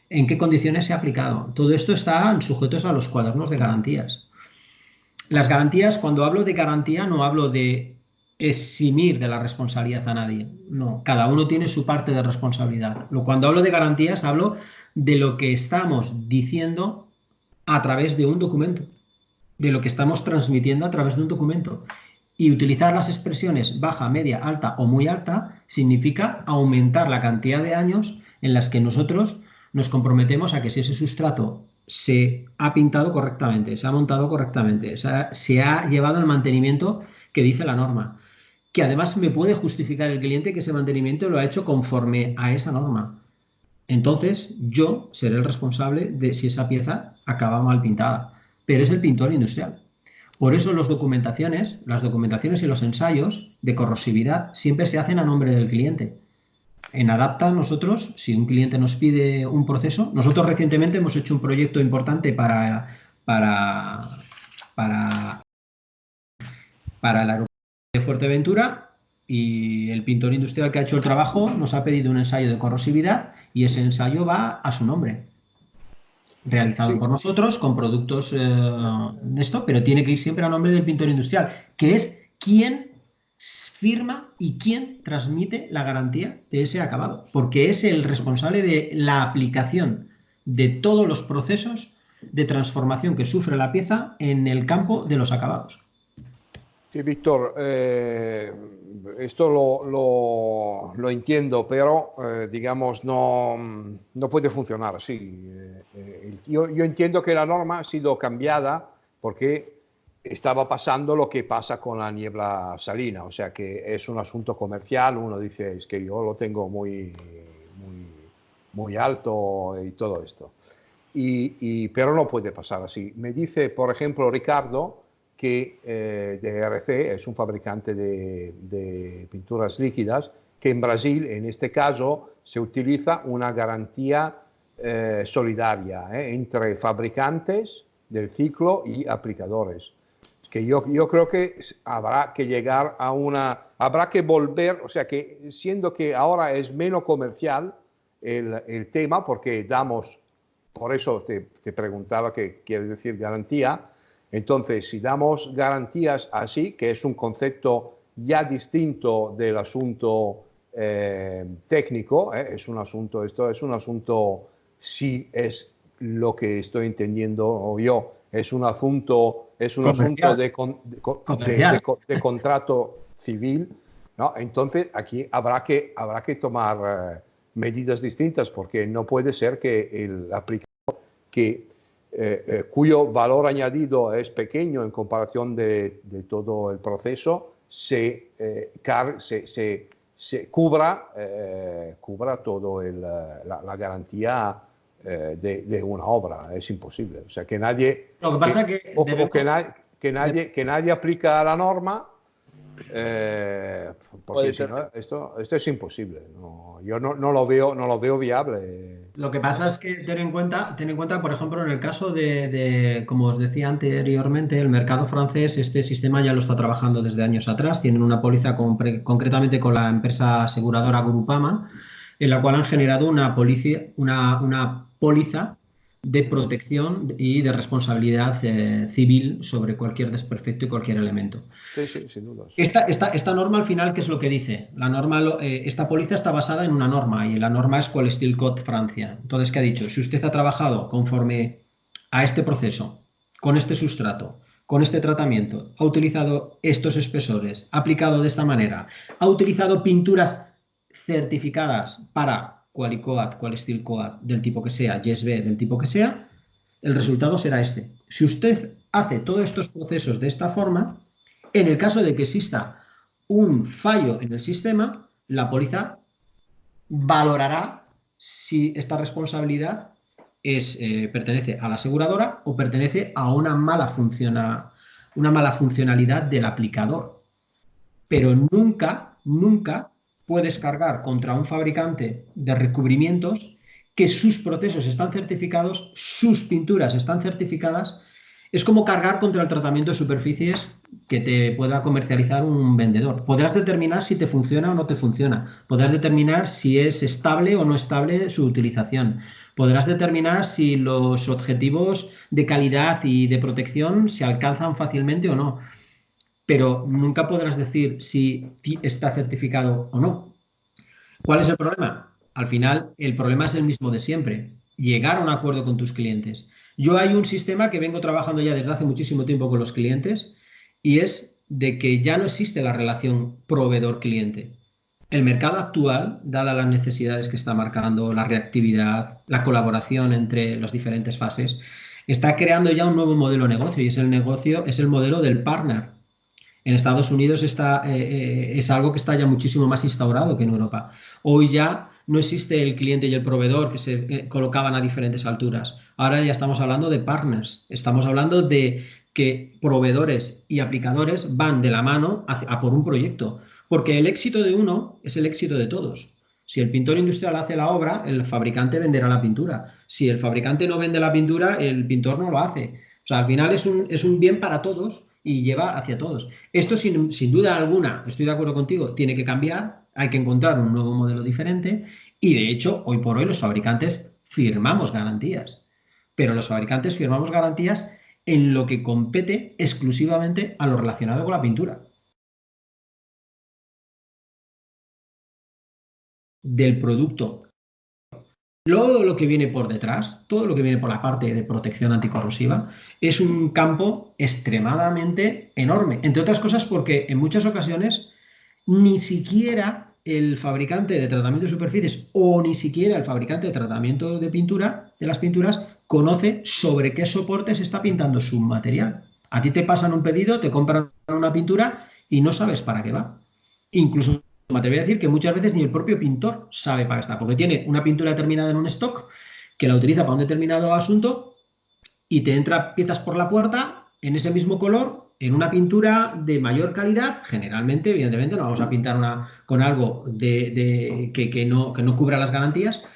en qué condiciones se ha aplicado. Todo esto está sujetos a los cuadernos de garantías. Las garantías, cuando hablo de garantía, no hablo de eximir de la responsabilidad a nadie. No, cada uno tiene su parte de responsabilidad. Cuando hablo de garantías, hablo de lo que estamos diciendo a través de un documento, de lo que estamos transmitiendo a través de un documento. Y utilizar las expresiones baja, media, alta o muy alta significa aumentar la cantidad de años en las que nosotros nos comprometemos a que si ese sustrato se ha pintado correctamente, se ha montado correctamente, se ha llevado el mantenimiento que dice la norma, que además me puede justificar el cliente que ese mantenimiento lo ha hecho conforme a esa norma. entonces yo seré el responsable de si esa pieza acaba mal pintada, pero es el pintor industrial. Por eso las documentaciones y los ensayos de corrosividad siempre se hacen a nombre del cliente. En Adapta nosotros, si un cliente nos pide un proceso, nosotros recientemente hemos hecho un proyecto importante para el aeropuerto de Fuerteventura, y el pintor industrial que ha hecho el trabajo nos ha pedido un ensayo de corrosividad y ese ensayo va a su nombre, realizado por nosotros con productos de esto, pero tiene que ir siempre a nombre del pintor industrial, que es quien firma y quien transmite la garantía de ese acabado, porque es el responsable de la aplicación de todos los procesos de transformación que sufre la pieza en el campo de los acabados. Sí, Víctor, esto lo entiendo, pero digamos no puede funcionar así. Yo entiendo que la norma ha sido cambiada porque estaba pasando lo que pasa con la niebla salina, o sea que es un asunto comercial. Uno dice, es que yo lo tengo muy alto y todo esto, pero no puede pasar así. Me dice, por ejemplo, Ricardo, que DRC es un fabricante de pinturas líquidas, que en Brasil, en este caso, se utiliza una garantía solidaria entre fabricantes del ciclo y aplicadores. Que yo creo que habrá que llegar a habrá que volver, o sea que siendo que ahora es menos comercial el tema, porque por eso te preguntaba qué quiere decir garantía. Entonces, si damos garantías así, que es un concepto ya distinto del asunto técnico, esto es un asunto, si es lo que estoy entendiendo yo, es un asunto de contrato civil, ¿no? Entonces, aquí habrá que tomar medidas distintas, porque no puede ser que el aplicador cuyo valor añadido es pequeño en comparación de todo el proceso, se cubra todo la garantía de una obra. Es imposible. O sea, que nadie, Lo que pasa que nadie aplica la norma, porque si no, esto es imposible. Yo no lo veo viable. Lo que pasa es que ten en cuenta, por ejemplo, en el caso como os decía anteriormente, el mercado francés, este sistema ya lo está trabajando desde años atrás. Tienen una póliza concretamente con la empresa aseguradora Groupama, en la cual han generado una póliza de protección y de responsabilidad civil sobre cualquier desperfecto y cualquier elemento. Sí, sin duda. Esta norma, al final, ¿qué es lo que dice? La norma, esta póliza está basada en una norma, y la norma es Qual Steel Code Francia. Entonces, ¿qué ha dicho? Si usted ha trabajado conforme a este proceso, con este sustrato, con este tratamiento, ha utilizado estos espesores, ha aplicado de esta manera, ha utilizado pinturas certificadas para Qualicoat, Qual Steel Code, del tipo que sea, YesB, del tipo que sea, el resultado será este. Si usted hace todos estos procesos de esta forma, en el caso de que exista un fallo en el sistema, la póliza valorará si esta responsabilidad pertenece a la aseguradora o pertenece a una mala funcionalidad del aplicador. Pero nunca puedes cargar contra un fabricante de recubrimientos que sus procesos están certificados, sus pinturas están certificadas. Es como cargar contra el tratamiento de superficies que te pueda comercializar un vendedor. Podrás determinar si te funciona o no te funciona. Podrás determinar si es estable o no estable su utilización. Podrás determinar si los objetivos de calidad y de protección se alcanzan fácilmente o no. Pero nunca podrás decir si está certificado o no. ¿Cuál es el problema? Al final, el problema es el mismo de siempre. Llegar a un acuerdo con tus clientes. Yo hay un sistema que vengo trabajando ya desde hace muchísimo tiempo con los clientes, y es de que ya no existe la relación proveedor-cliente. El mercado actual, dadas las necesidades que está marcando, la reactividad, la colaboración entre las diferentes fases, está creando ya un nuevo modelo de negocio, y es el modelo del partner. En Estados Unidos es algo que está ya muchísimo más instaurado que en Europa. Hoy ya no existe el cliente y el proveedor que se colocaban a diferentes alturas. Ahora ya estamos hablando de partners, estamos hablando de que proveedores y aplicadores van de la mano a por un proyecto, porque el éxito de uno es el éxito de todos. Si el pintor industrial hace la obra, el fabricante venderá la pintura. Si el fabricante no vende la pintura, el pintor no lo hace. O sea, al final es un bien para todos y lleva hacia todos. Esto sin duda alguna, estoy de acuerdo contigo, tiene que cambiar, hay que encontrar un nuevo modelo diferente y de hecho, hoy por hoy los fabricantes firmamos garantías, pero los fabricantes firmamos garantías en lo que compete exclusivamente a lo relacionado con la pintura. Del producto. Luego lo que viene por detrás, todo lo que viene por la parte de protección anticorrosiva, es un campo extremadamente enorme. Entre otras cosas porque en muchas ocasiones ni siquiera el fabricante de tratamiento de superficies o ni siquiera el fabricante de tratamiento de pintura, de las pinturas, conoce sobre qué soporte se está pintando su material. A ti te pasan un pedido, te compran una pintura y no sabes para qué va. Incluso me atrevería a decir que muchas veces ni el propio pintor sabe para qué está, porque tiene una pintura determinada en un stock que la utiliza para un determinado asunto y te entra piezas por la puerta en ese mismo color, en una pintura de mayor calidad. Generalmente, evidentemente, no vamos a pintar con algo que no cubra las garantías,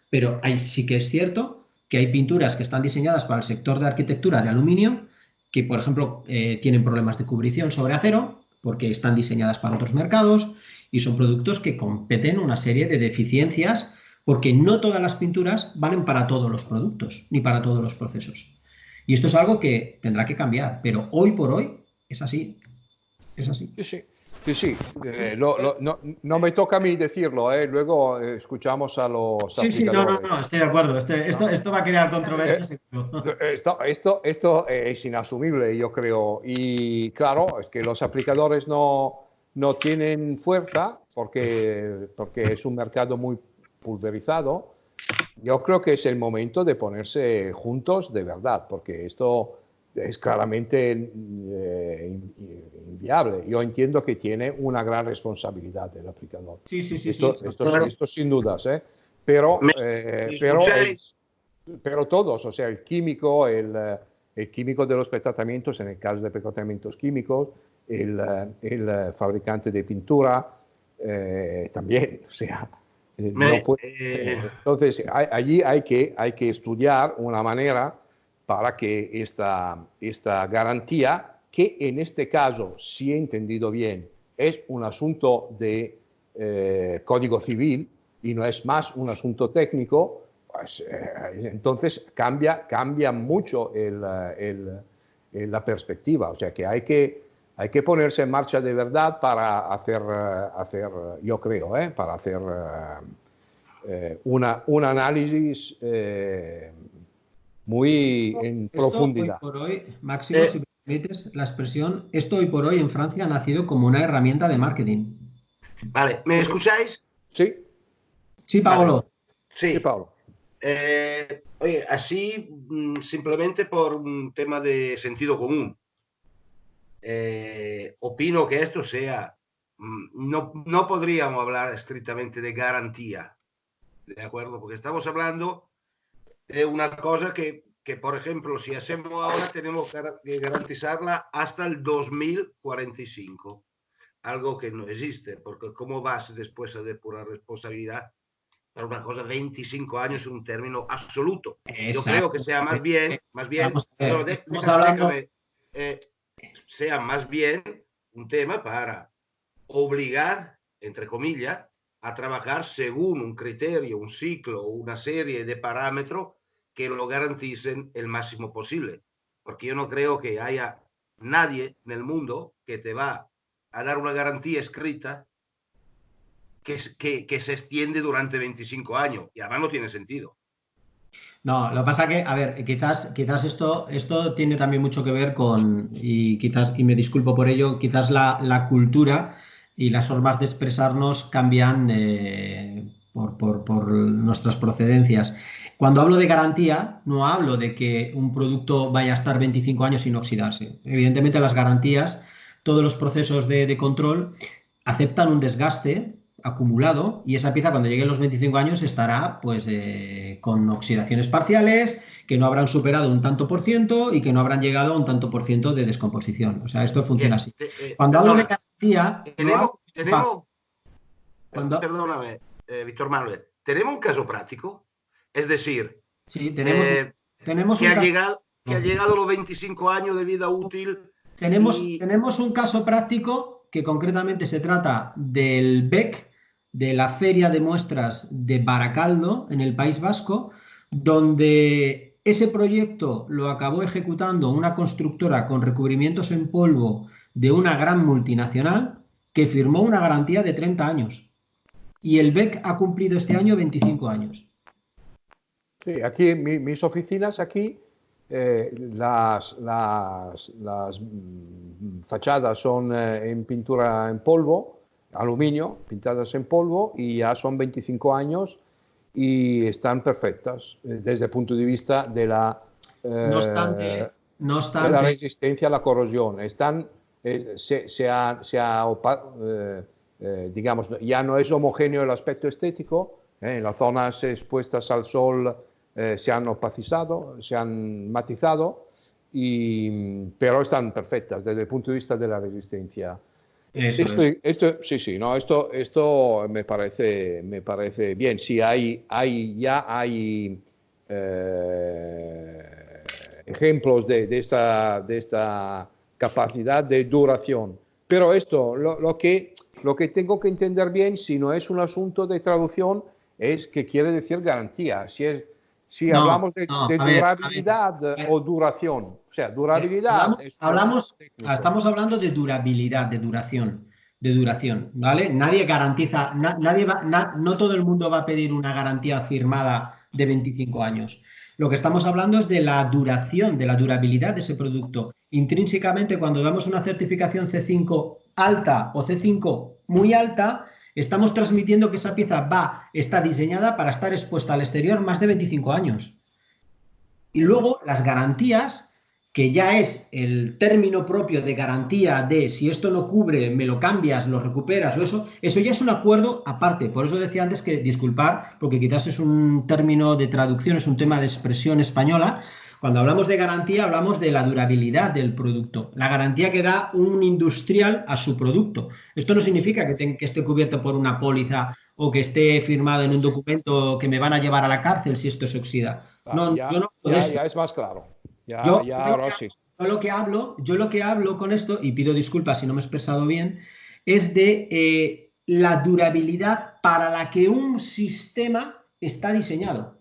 pero sí que es cierto que hay pinturas que están diseñadas para el sector de arquitectura de aluminio, que, por ejemplo, tienen problemas de cubrición sobre acero, porque están diseñadas para otros mercados, y son productos que competen una serie de deficiencias, porque no todas las pinturas valen para todos los productos, ni para todos los procesos. Y esto es algo que tendrá que cambiar, pero hoy por hoy es así. Es así. Sí. No me toca a mí decirlo, luego escuchamos a los aplicadores. No, estoy de acuerdo. Esto va a crear controversia, seguro. Esto es inasumible, yo creo. Y claro, es que los aplicadores no tienen fuerza porque es un mercado muy pulverizado. Yo creo que es el momento de ponerse juntos de verdad, porque esto es claramente inviable. Yo entiendo que tiene una gran responsabilidad el aplicador. Sí. Esto sin dudas, pero todos, o sea, el químico de los pretratamientos, en el caso de pretratamientos químicos, el fabricante de pintura, también, o sea... entonces, allí hay que estudiar una manera para que esta garantía, que en este caso, si he entendido bien, es un asunto de código civil y no es más un asunto técnico, pues, entonces cambia mucho la perspectiva. O sea que hay que ponerse en marcha de verdad para hacer yo creo, para hacer un análisis muy en profundidad. Hoy por hoy, Máximo, si me permites la expresión, esto hoy por hoy en Francia ha nacido como una herramienta de marketing. Vale, ¿me escucháis? Sí. Sí, Paolo. Vale. Sí, Paolo. Oye, así simplemente por un tema de sentido común. Opino que esto sea, no podríamos hablar estrictamente de garantía, ¿de acuerdo? Porque estamos hablando de una cosa que por ejemplo, si hacemos ahora, tenemos que garantizarla hasta el 2045, algo que no existe, porque ¿cómo vas después a depurar responsabilidad? Para una cosa, 25 años es un término absoluto. Exacto. Yo creo que sea más bien sea más bien un tema para obligar, entre comillas, a trabajar según un criterio, un ciclo, una serie de parámetros que lo garanticen el máximo posible. Porque yo no creo que haya nadie en el mundo que te va a dar una garantía escrita que se extiende durante 25 años. Y además no tiene sentido. No, lo que pasa que, a ver, quizás esto tiene también mucho que ver con, y me disculpo por ello, quizás la cultura y las formas de expresarnos cambian por nuestras procedencias. Cuando hablo de garantía, no hablo de que un producto vaya a estar 25 años sin oxidarse. Evidentemente las garantías, todos los procesos de control aceptan un desgaste acumulado y esa pieza cuando llegue a los 25 años estará pues con oxidaciones parciales que no habrán superado un tanto por ciento y que no habrán llegado a un tanto por ciento de descomposición. O sea, esto funciona Bien, así. Cuando hablo de perdona, garantía, no tenemos, hablo de tenemos, cuando, perdóname, Víctor Manuel, tenemos un caso práctico, es decir, sí, eh, tenemos que un ha caso. llegado, que ha llegado a los 25 años de vida útil y Tenemos un caso práctico que concretamente se trata del BEC, de la Feria de Muestras de Baracaldo, en el País Vasco, donde ese proyecto lo acabó ejecutando una constructora con recubrimientos en polvo de una gran multinacional que firmó una garantía de 30 años. Y el BEC ha cumplido este año 25 años. Sí, aquí en mis oficinas, aquí las fachadas son en pintura en polvo, aluminio, pintadas en polvo, y ya son 25 años y están perfectas desde el punto de vista de la, No obstante, no de la obstante, resistencia a la corrosión. Están, digamos, ya no es homogéneo el aspecto estético, en las zonas expuestas al sol se han opacizado, se han matizado, pero están perfectas desde el punto de vista de la resistencia. eso es. Sí, no, esto me parece bien. Sí, ya hay ejemplos de esta capacidad de duración. Pero esto, lo que tengo que entender bien, si no es un asunto de traducción, es que quiere decir garantía. Si No, hablamos de no, durabilidad a ver. o duración, o sea, durabilidad es un asunto técnico. Estamos hablando de durabilidad, de duración, ¿vale? Nadie garantiza, no todo el mundo va a pedir una garantía firmada de 25 años. Lo que estamos hablando es de la duración, de la durabilidad de ese producto. Intrínsecamente, cuando damos una certificación C5 alta o C5 muy alta, estamos transmitiendo que esa pieza está diseñada para estar expuesta al exterior más de 25 años. Y luego las garantías, que ya es el término propio de garantía de si esto no cubre, me lo cambias, lo recuperas o eso ya es un acuerdo aparte. Por eso decía antes que disculpar, porque quizás es un término de traducción, es un tema de expresión española. Cuando hablamos de garantía, hablamos de la durabilidad del producto, la garantía que da un industrial a su producto. Esto no significa que esté cubierto por una póliza o que esté firmado en un documento que me van a llevar a la cárcel si esto se oxida. No, yo no hablo de esto. Ya es más claro. Yo, Ahora sí. yo lo que hablo con esto, y pido disculpas si no me he expresado bien, es de la durabilidad para la que un sistema está diseñado.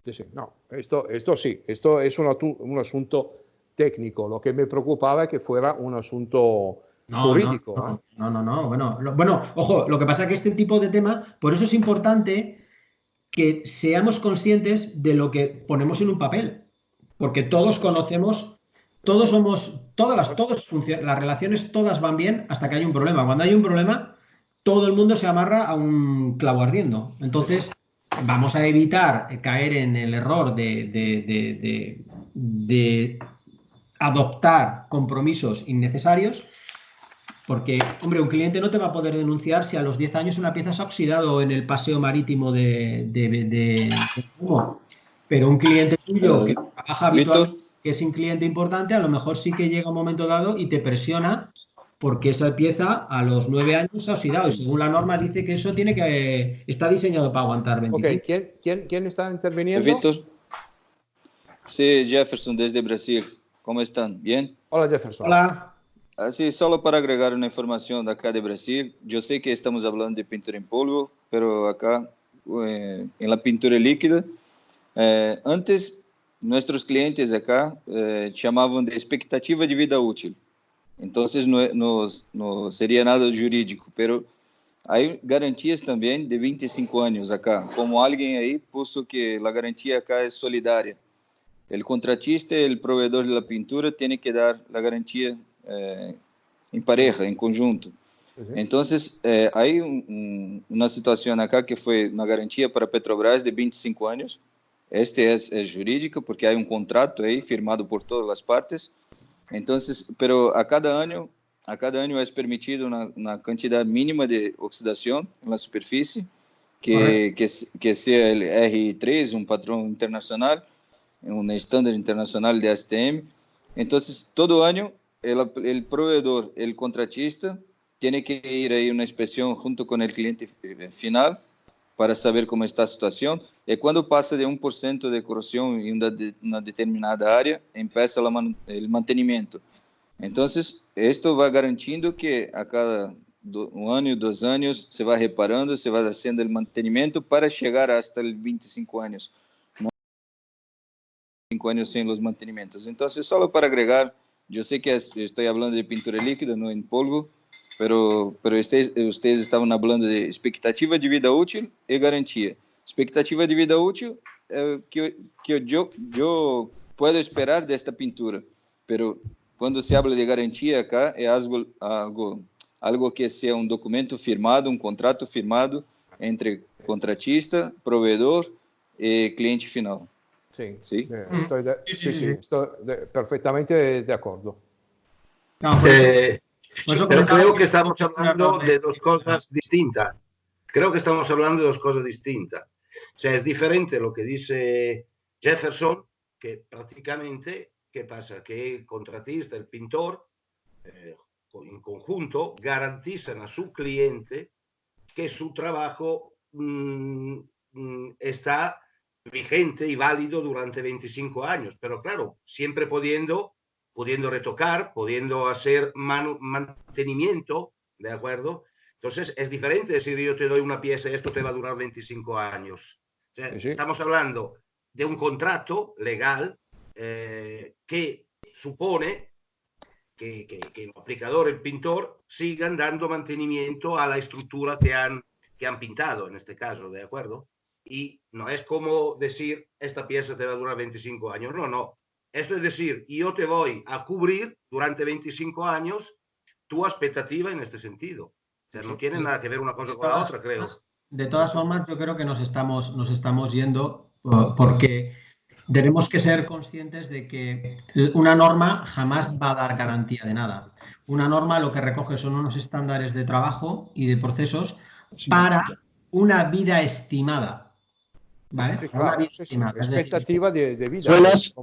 Sí, no, esto sí, esto es un asunto técnico. Lo que me preocupaba es que fuera un asunto jurídico. Bueno, ojo, lo que pasa es que este tipo de tema, por eso es importante que seamos conscientes de lo que ponemos en un papel, porque todos conocemos, todos somos, las relaciones todas van bien hasta que hay un problema. Cuando hay un problema, todo el mundo se amarra a un clavo ardiendo. Entonces, vamos a evitar caer en el error de adoptar compromisos innecesarios. Porque, hombre, un cliente no te va a poder denunciar si a los 10 años una pieza se ha oxidado en el paseo marítimo de Humo. Pero un cliente tuyo que trabaja habitualmente, que es un cliente importante, a lo mejor sí que llega un momento dado y te presiona porque esa pieza a los 9 años se ha oxidado. Y según la norma dice que eso está diseñado para aguantar 25. Ok, ¿quién está interviniendo? Víctor. Sí, Jefferson desde Brasil. ¿Cómo están? ¿Bien? Hola, Jefferson. Hola. Así, solo para agregar una información de acá de Brasil. Yo sé que estamos hablando de pintura en polvo, pero acá en la pintura líquida, antes nuestros clientes acá llamaban de expectativa de vida útil. Entonces no sería nada jurídico, pero hay garantías también de 25 años acá. Como alguien ahí puso que la garantía acá es solidaria. El contratista y el proveedor de la pintura tienen que dar la garantía en pareja, en conjunto. Entonces, hay una situación acá que fue una garantía para Petrobras de 25 años. Este es jurídico porque hay un contrato ahí firmado por todas las partes. Entonces, pero a cada año a cada año es permitido una cantidad mínima de oxidación en la superficie, que sea el RI3, un patrón internacional, un estándar internacional de ASTM. Entonces, todo año, el proveedor, el contratista, tiene que ir ahí a una inspección junto con el cliente final para saber cómo está la situación. Y cuando pasa de 1% de corrosión en una determinada área, empieza el mantenimiento. Entonces, esto va garantindo que a cada un año, 2 años, se va reparando, se va haciendo el mantenimiento para llegar hasta el 25 años. No 5 años sin los mantenimientos. Entonces, solo para agregar, yo sé que estoy hablando de pintura líquida, no en polvo, pero ustedes estaban hablando de expectativa de vida útil y garantía. Expectativa de vida útil que yo puedo esperar de esta pintura, pero cuando se habla de garantía acá es algo que sea un documento firmado, un contrato firmado entre contratista, proveedor y cliente final. Sí, ¿Sí? Estoy perfectamente de acuerdo. No, pero creo que estamos hablando de dos cosas distintas. Creo que estamos hablando de dos cosas distintas. O sea, es diferente lo que dice Jefferson, que prácticamente, ¿qué pasa? Que el contratista, el pintor, en conjunto, garantizan a su cliente que su trabajo está vigente y válido durante 25 años. Pero claro, siempre pudiendo retocar, pudiendo hacer mantenimiento, ¿de acuerdo? Entonces es diferente decir yo te doy una pieza y esto te va a durar 25 años. O sea, sí. Estamos hablando de un contrato legal que supone que el aplicador, el pintor, sigan dando mantenimiento a la estructura que han pintado, en este caso, ¿de acuerdo? Y no es como decir, esta pieza te va a durar 25 años. No, no. Esto es decir, yo te voy a cubrir durante 25 años tu expectativa en este sentido. O sea, no tiene nada que ver una cosa con la otra, creo. De todas formas, yo creo que nos estamos yendo porque tenemos que ser conscientes de que una norma jamás va a dar garantía de nada. Una norma lo que recoge son unos estándares de trabajo y de procesos para una vida estimada. ¿Vale? Sí, claro, una vida estimada. Expectativa de vida. Buenas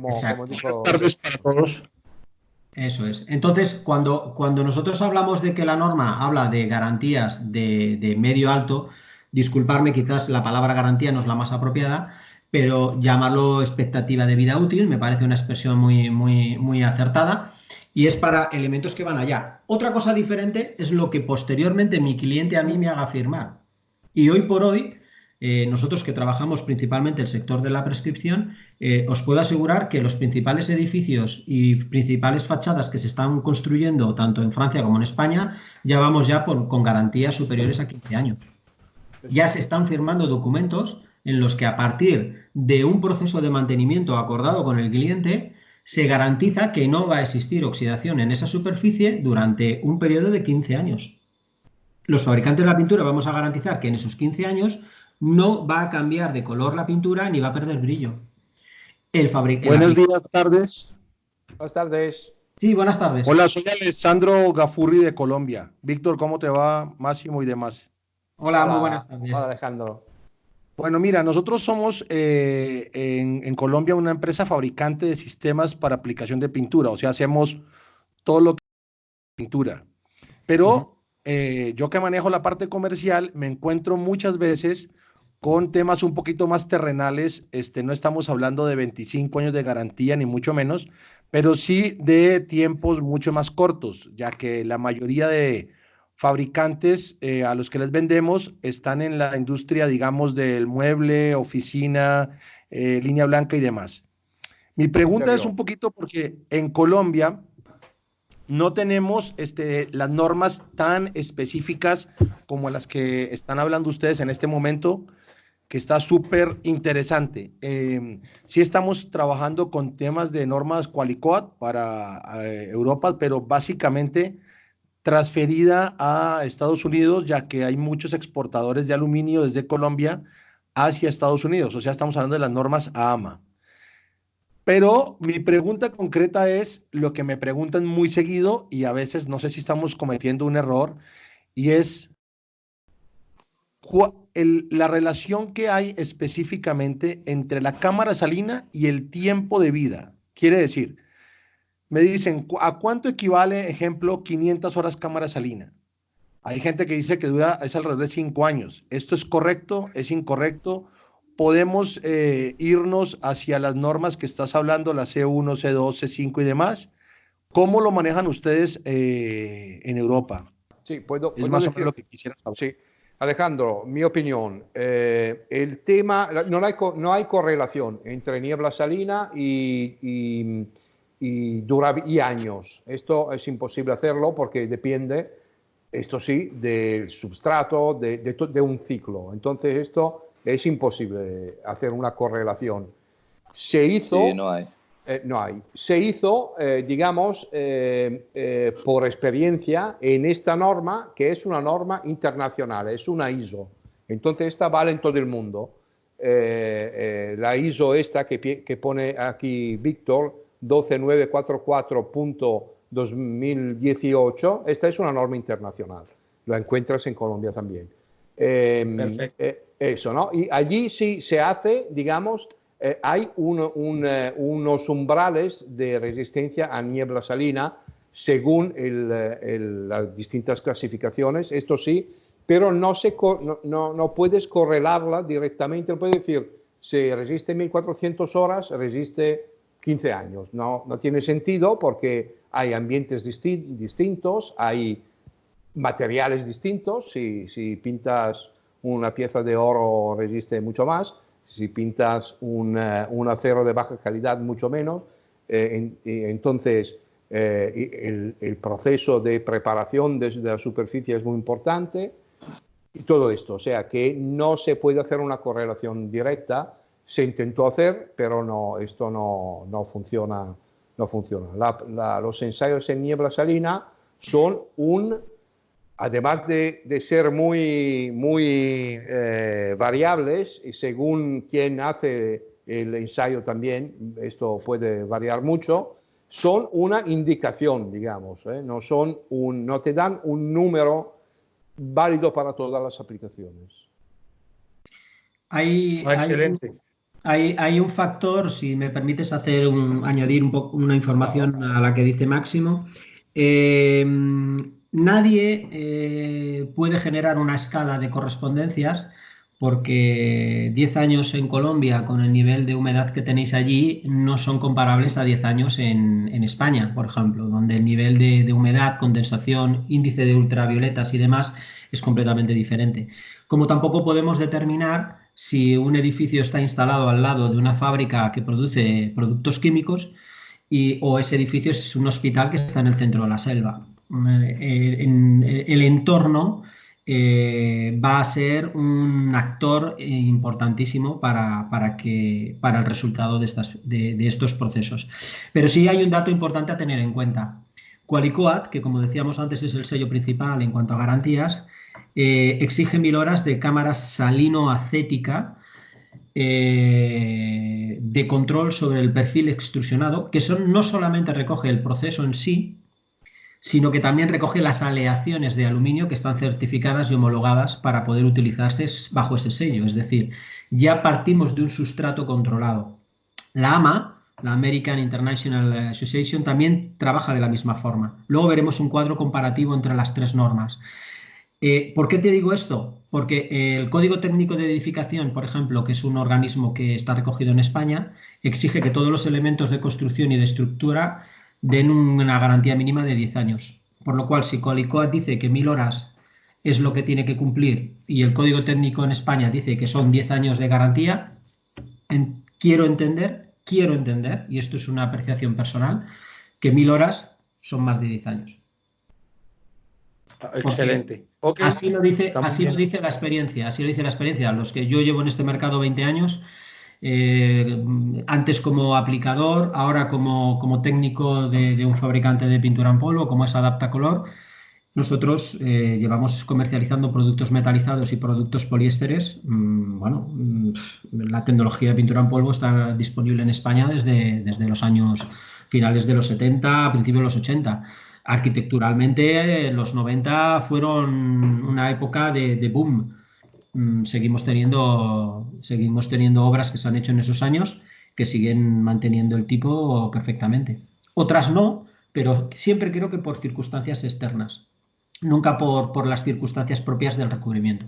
dijo... tardes para todos. Eso es. Entonces, cuando nosotros hablamos de que la norma habla de garantías de medio alto, disculparme, quizás la palabra garantía no es la más apropiada, pero llamarlo expectativa de vida útil me parece una expresión muy acertada y es para elementos que van allá. Otra cosa diferente es lo que posteriormente mi cliente a mí me haga firmar. Y hoy por hoy, nosotros que trabajamos principalmente el sector de la prescripción, os puedo asegurar que los principales edificios y principales fachadas que se están construyendo tanto en Francia como en España ya vamos con garantías superiores a 15 años. Ya se están firmando documentos en los que a partir de un proceso de mantenimiento acordado con el cliente se garantiza que no va a existir oxidación en esa superficie durante un periodo de 15 años. Los fabricantes de la pintura vamos a garantizar que en esos 15 años no va a cambiar de color la pintura ni va a perder brillo. Buenos días, tardes. Buenas tardes. Sí, buenas tardes. Hola, soy Alessandro Gafurri de Colombia. Víctor, ¿cómo te va? Máximo y demás. Hola, muy buenas tardes. Hola, Alejandro. Bueno, mira, nosotros somos en Colombia una empresa fabricante de sistemas para aplicación de pintura. O sea, hacemos todo lo que es pintura. Pero yo que manejo la parte comercial, me encuentro muchas veces con temas un poquito más terrenales. No estamos hablando de 25 años de garantía, ni mucho menos, pero sí de tiempos mucho más cortos, ya que la mayoría de fabricantes a los que les vendemos están en la industria, digamos, del mueble, oficina, línea blanca y demás. Mi pregunta es un poquito porque en Colombia no tenemos las normas tan específicas como las que están hablando ustedes en este momento, que está súper interesante. Sí estamos trabajando con temas de normas Qualicoat para Europa, pero básicamente transferida a Estados Unidos, ya que hay muchos exportadores de aluminio desde Colombia hacia Estados Unidos. O sea, estamos hablando de las normas AAMA. Pero mi pregunta concreta es lo que me preguntan muy seguido y a veces no sé si estamos cometiendo un error y es la relación que hay específicamente entre la cámara salina y el tiempo de vida. Quiere decir, me dicen, ¿a cuánto equivale, ejemplo, 500 horas cámara salina? Hay gente que dice que es alrededor de 5 años. ¿Esto es correcto? ¿Es incorrecto? ¿Podemos irnos hacia las normas que estás hablando, la C1, C2, C5 y demás? ¿Cómo lo manejan ustedes en Europa? Sí, puedo Es más o decir, menos lo que quisiera saber. sí. Alejandro, mi opinión, el tema, no hay correlación entre niebla salina y años. Esto es imposible hacerlo porque depende, esto sí, del substrato, de un ciclo. Entonces esto es imposible hacer una correlación. Se hizo... Sí, no hay. No hay. Se hizo, digamos, por experiencia en esta norma, que es una norma internacional, es una ISO. Entonces, esta vale en todo el mundo. La ISO esta que pone aquí Víctor, 12944.2018, esta es una norma internacional. La encuentras en Colombia también. Perfecto. Eso, ¿no? Y allí sí se hace, digamos... hay unos umbrales de resistencia a niebla salina según las distintas clasificaciones, esto sí, pero no puedes correlarla directamente, no puedes decir, si resiste 1400 horas, resiste 15 años. No tiene sentido porque hay ambientes distintos, hay materiales distintos, si pintas una pieza de oro resiste mucho más, si pintas un acero de baja calidad, mucho menos. Entonces, el proceso de preparación de la superficie es muy importante y todo esto. O sea, que no se puede hacer una correlación directa. Se intentó hacer, pero esto no funciona. No funciona. Los ensayos en niebla salina son además de ser muy variables, y según quien hace el ensayo también, esto puede variar mucho, son una indicación, digamos, no te dan un número válido para todas las aplicaciones. Excelente. Hay un factor, si me permites añadir un poco una información a la que dice Máximo. Nadie puede generar una escala de correspondencias porque 10 años en Colombia con el nivel de humedad que tenéis allí no son comparables a 10 años en España, por ejemplo, donde el nivel de humedad, condensación, índice de ultravioletas y demás es completamente diferente. Como tampoco podemos determinar si un edificio está instalado al lado de una fábrica que produce productos químicos o ese edificio es un hospital que está en el centro de la selva. El entorno va a ser un actor importantísimo para el resultado de estos procesos. Pero sí hay un dato importante a tener en cuenta. Qualicoat, que como decíamos antes es el sello principal en cuanto a garantías, exige 1000 horas de cámara salino-acética de control sobre el perfil extrusionado, que no solamente recoge el proceso en sí, sino que también recoge las aleaciones de aluminio que están certificadas y homologadas para poder utilizarse bajo ese sello. Es decir, ya partimos de un sustrato controlado. La AMA, la American International Association, también trabaja de la misma forma. Luego veremos un cuadro comparativo entre las tres normas. ¿Por qué te digo esto? Porque el Código Técnico de Edificación, por ejemplo, que es un organismo que está recogido en España, exige que todos los elementos de construcción y de estructura den una garantía mínima de 10 años. Por lo cual, si Qualicoat dice que 1000 horas es lo que tiene que cumplir y el Código Técnico en España dice que son 10 años de garantía, quiero entender, y esto es una apreciación personal, que 1000 horas son más de 10 años. Excelente. Okay. Así lo dice la experiencia. Los que yo llevo en este mercado 20 años, antes como aplicador, ahora como técnico de un fabricante de pintura en polvo, como es Adaptacolor, Nosotros llevamos comercializando productos metalizados y productos poliésteres. Bueno, la tecnología de pintura en polvo está disponible en España desde los años finales de los 70, a principios de los 80. Arquitecturalmente, los 90 fueron una época de boom. Seguimos teniendo obras que se han hecho en esos años que siguen manteniendo el tipo perfectamente. Otras no, pero siempre creo que por circunstancias externas. Nunca por las circunstancias propias del recubrimiento.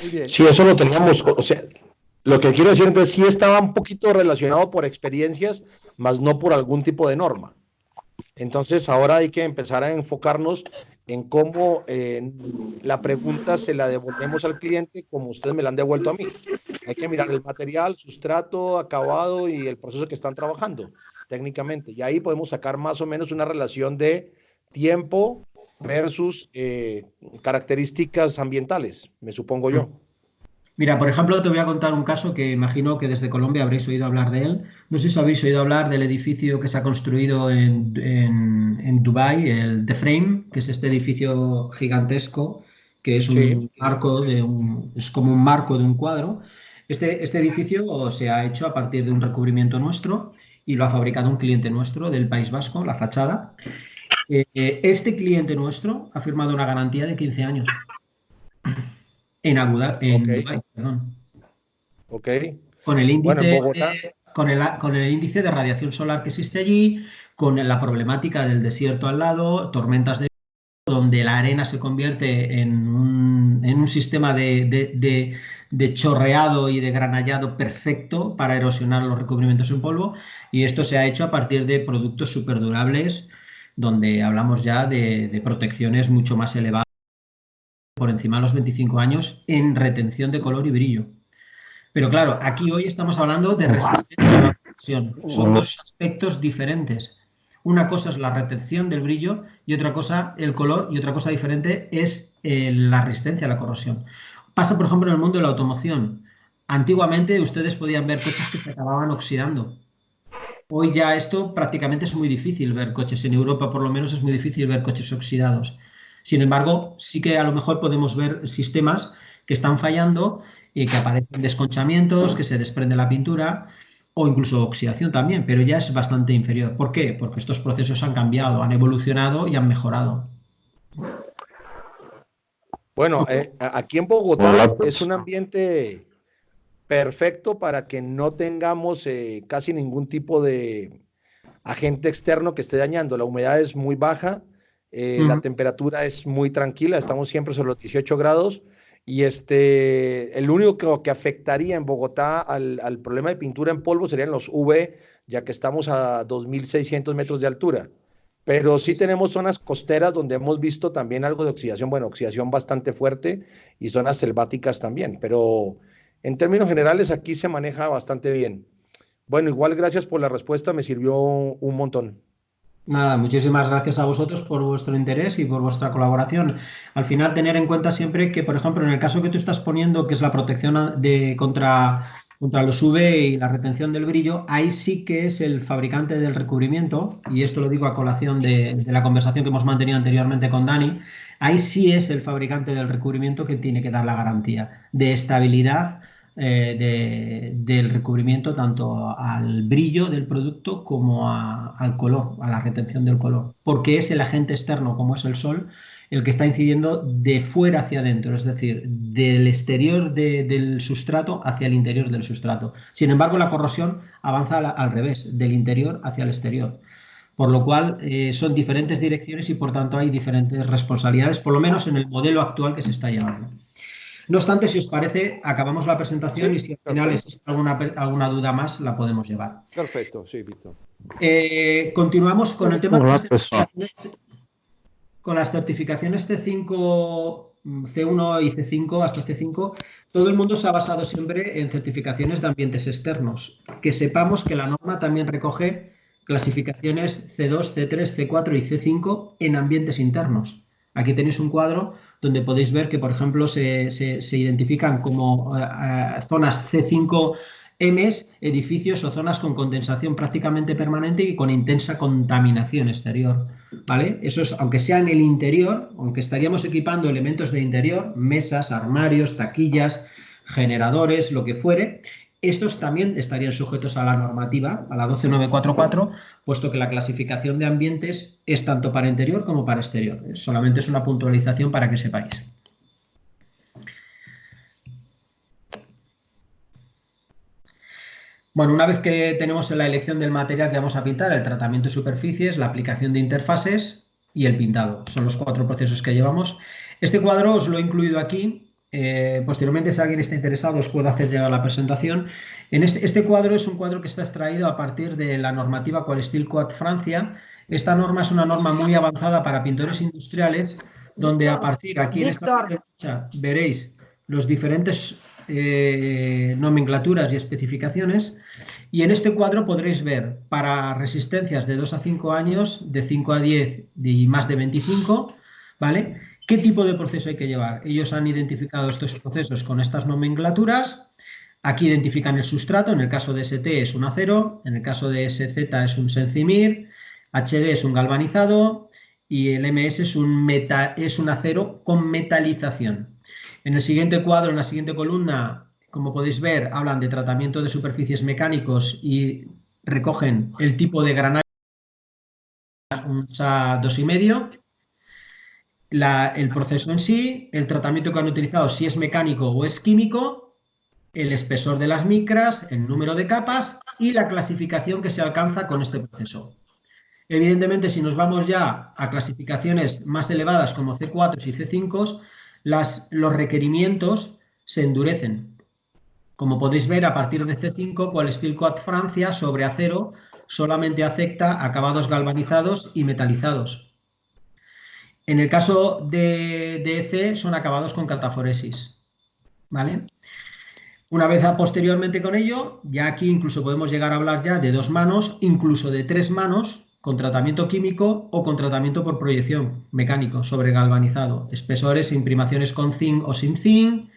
Muy bien. Sí, eso lo teníamos, o sea, lo que quiero decir entonces sí estaba un poquito relacionado por experiencias, más no por algún tipo de norma. Entonces ahora hay que empezar a enfocarnos en cómo la pregunta se la devolvemos al cliente como ustedes me la han devuelto a mí. Hay que mirar el material, sustrato, acabado y el proceso que están trabajando técnicamente. Y ahí podemos sacar más o menos una relación de tiempo versus características ambientales, me supongo yo. Mira, por ejemplo, te voy a contar un caso que imagino que desde Colombia habréis oído hablar de él. No sé si habéis oído hablar del edificio que se ha construido en Dubái, el The Frame, que es este edificio gigantesco, que es un marco es como un marco de un cuadro. Este edificio se ha hecho a partir de un recubrimiento nuestro y lo ha fabricado un cliente nuestro del País Vasco, la fachada. Este cliente nuestro ha firmado una garantía de 15 años. En Dubái, perdón. Ok. Con el índice, bueno, en Bogotá. Con el índice de radiación solar que existe allí, con la problemática del desierto al lado, tormentas de donde la arena se convierte en un sistema de chorreado y de granallado perfecto para erosionar los recubrimientos en polvo, y esto se ha hecho a partir de productos superdurables, donde hablamos ya de protecciones mucho más elevadas, por encima de los 25 años, en retención de color y brillo. Pero claro, aquí hoy estamos hablando de resistencia a la corrosión. Son dos aspectos diferentes. Una cosa es la retención del brillo y otra cosa el color, y otra cosa diferente es la resistencia a la corrosión. Pasa, por ejemplo, en el mundo de la automoción. Antiguamente ustedes podían ver coches que se acababan oxidando. Hoy ya esto prácticamente es muy difícil ver coches. En Europa, por lo menos, es muy difícil ver coches oxidados. Sin embargo, sí que a lo mejor podemos ver sistemas que están fallando y que aparecen desconchamientos, que se desprende la pintura o incluso oxidación también, pero ya es bastante inferior. ¿Por qué? Porque estos procesos han cambiado, han evolucionado y han mejorado. Bueno, aquí en Bogotá es un ambiente perfecto para que no tengamos casi ningún tipo de agente externo que esté dañando. La humedad es muy baja, la temperatura es muy tranquila, estamos siempre sobre los 18 grados y el único que afectaría en Bogotá al problema de pintura en polvo serían los UV, ya que estamos a 2.600 metros de altura. Pero sí tenemos zonas costeras donde hemos visto también algo de oxidación, bueno, oxidación bastante fuerte y zonas selváticas también, pero en términos generales aquí se maneja bastante bien. Bueno, igual gracias por la respuesta, me sirvió un montón. Nada, muchísimas gracias a vosotros por vuestro interés y por vuestra colaboración. Al final, tener en cuenta siempre que, por ejemplo, en el caso que tú estás poniendo, que es la protección contra los UV y la retención del brillo, ahí sí que es el fabricante del recubrimiento, y esto lo digo a colación de la conversación que hemos mantenido anteriormente con Dani, ahí sí es el fabricante del recubrimiento que tiene que dar la garantía de estabilidad del recubrimiento, tanto al brillo del producto como al color, a la retención del color, porque es el agente externo, como es el sol, el que está incidiendo de fuera hacia adentro, es decir, del exterior del sustrato hacia el interior del sustrato. Sin embargo, la corrosión avanza al revés, del interior hacia el exterior. Por lo cual son diferentes direcciones y por tanto hay diferentes responsabilidades, por lo menos en el modelo actual que se está llevando. No obstante, si os parece, acabamos la presentación y si al final existe alguna duda más, la podemos llevar. Perfecto, sí, Víctor. Continuamos con el tema de las certificaciones, con las certificaciones C5, C1 y C5 hasta C5. Todo el mundo se ha basado siempre en certificaciones de ambientes externos. Que sepamos que la norma también recoge clasificaciones C2, C3, C4 y C5 en ambientes internos. Aquí tenéis un cuadro donde podéis ver que, por ejemplo, se identifican como zonas C5 Ms, edificios o zonas con condensación prácticamente permanente y con intensa contaminación exterior, ¿vale? Eso es, aunque sea en el interior, aunque estaríamos equipando elementos de interior, mesas, armarios, taquillas, generadores, lo que fuere, estos también estarían sujetos a la normativa, a la 12944, puesto que la clasificación de ambientes es tanto para interior como para exterior. Solamente es una puntualización para que sepáis. Bueno, una vez que tenemos la elección del material que vamos a pintar, el tratamiento de superficies, la aplicación de interfaces y el pintado. Son los 4 procesos que llevamos. Este cuadro os lo he incluido aquí. Posteriormente, si alguien está interesado, os puedo hacer llegar la presentación. Este cuadro es un cuadro que está extraído a partir de la normativa Qualsteel Code Francia. Esta norma es una norma muy avanzada para pintores industriales, donde a partir aquí en esta parte derecha veréis los diferentes nomenclaturas y especificaciones, y en este cuadro podréis ver para resistencias de 2 a 5 años, de 5 a 10 y más de 25, ¿vale? ¿Qué tipo de proceso hay que llevar? Ellos han identificado estos procesos con estas nomenclaturas. Aquí identifican el sustrato, en el caso de ST es un acero, en el caso de SZ es un sencimir, HD es un galvanizado y el MS es un acero con metalización. En el siguiente cuadro, en la siguiente columna, como podéis ver, hablan de tratamiento de superficies mecánicos y recogen el tipo de granaje, un SA 2,5, el proceso en sí, el tratamiento que han utilizado, si es mecánico o es químico, el espesor de las micras, el número de capas y la clasificación que se alcanza con este proceso. Evidentemente, si nos vamos ya a clasificaciones más elevadas como C4 y C5, los requerimientos se endurecen. Como podéis ver, a partir de C5, Qualsteel Code Francia sobre acero solamente acepta acabados galvanizados y metalizados. En el caso de EC son acabados con cataforesis, ¿vale? Una vez posteriormente con ello, ya aquí incluso podemos llegar a hablar ya de 2 manos, incluso de 3 manos, con tratamiento químico o con tratamiento por proyección mecánico sobre galvanizado, espesores e imprimaciones con zinc o sin zinc,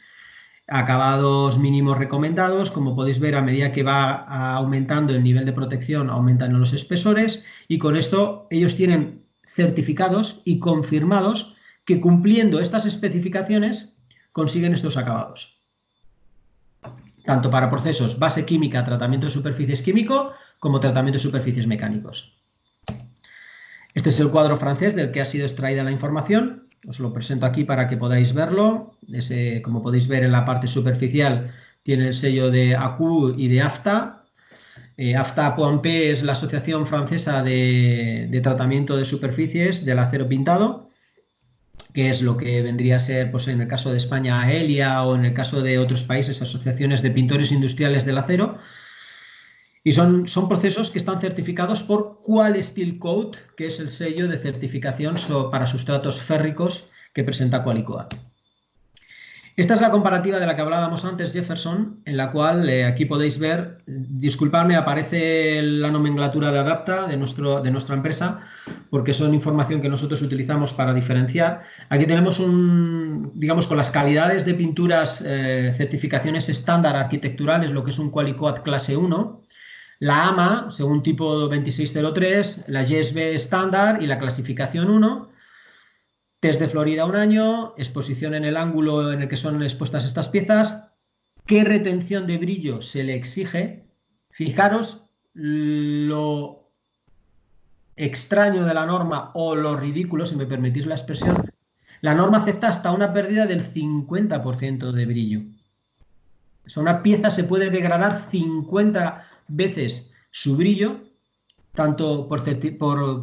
acabados mínimos recomendados. Como podéis ver, a medida que va aumentando el nivel de protección, aumentan los espesores, y con esto ellos tienen certificados y confirmados que cumpliendo estas especificaciones consiguen estos acabados. Tanto para procesos base química, tratamiento de superficies químico, como tratamiento de superficies mecánicos. Este es el cuadro francés del que ha sido extraída la información. Os lo presento aquí para que podáis verlo. Como podéis ver, en la parte superficial tiene el sello de ACU y de AFTA. AFTA-POAMP es la Asociación Francesa de Tratamiento de Superficies del Acero Pintado, que es lo que vendría a ser, pues, en el caso de España, AELIA, o en el caso de otros países, asociaciones de pintores industriales del acero. Y son procesos que están certificados por Qualsteel Code, que es el sello de certificación para sustratos férricos que presenta Qualicoat. Esta es la comparativa de la que hablábamos antes, Jefferson, en la cual aquí podéis ver, disculpadme, aparece la nomenclatura de Adapta de nuestra empresa, porque son información que nosotros utilizamos para diferenciar. Aquí tenemos digamos, con las calidades de pinturas, certificaciones estándar arquitecturales, lo que es un Qualicoat clase 1, la AMA, según tipo 2603, la GSB estándar y la clasificación 1, test de Florida 1 año, exposición en el ángulo en el que son expuestas estas piezas, qué retención de brillo se le exige. Fijaros lo extraño de la norma, o lo ridículo, si me permitís la expresión. La norma acepta hasta una pérdida del 50% de brillo. O sea, una pieza se puede degradar 50 veces su brillo, tanto por sello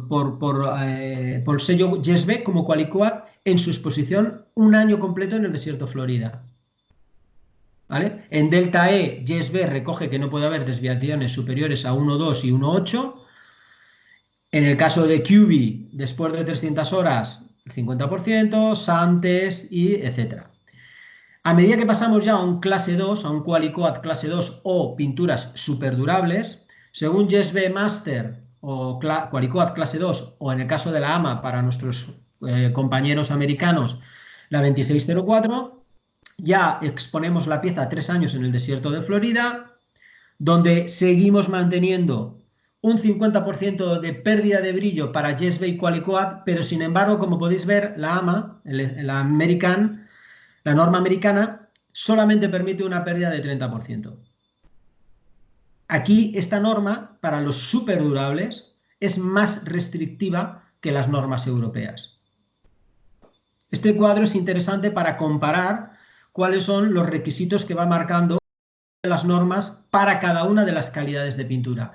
GSB como Qualicoat, en su exposición un año completo en el desierto Florida. ¿Vale? En Delta E, GSB recoge que no puede haber desviaciones superiores a 1,2 y 1,8. En el caso de QB, después de 300 horas, el 50%, SANTES y etcétera. A medida que pasamos ya a un clase 2, a un Qualicoat clase 2 o pinturas superdurables, según GSB Master o Qualicoat clase 2, o en el caso de la AMA para nuestros compañeros americanos, la 2604, ya exponemos la pieza 3 años en el desierto de Florida, donde seguimos manteniendo un 50% de pérdida de brillo para Yes Bay y Qualicoat, pero sin embargo, como podéis ver, la AMA, la norma americana, solamente permite una pérdida de 30%. Aquí esta norma, para los superdurables, es más restrictiva que las normas europeas. Este cuadro es interesante para comparar cuáles son los requisitos que va marcando las normas para cada una de las calidades de pintura.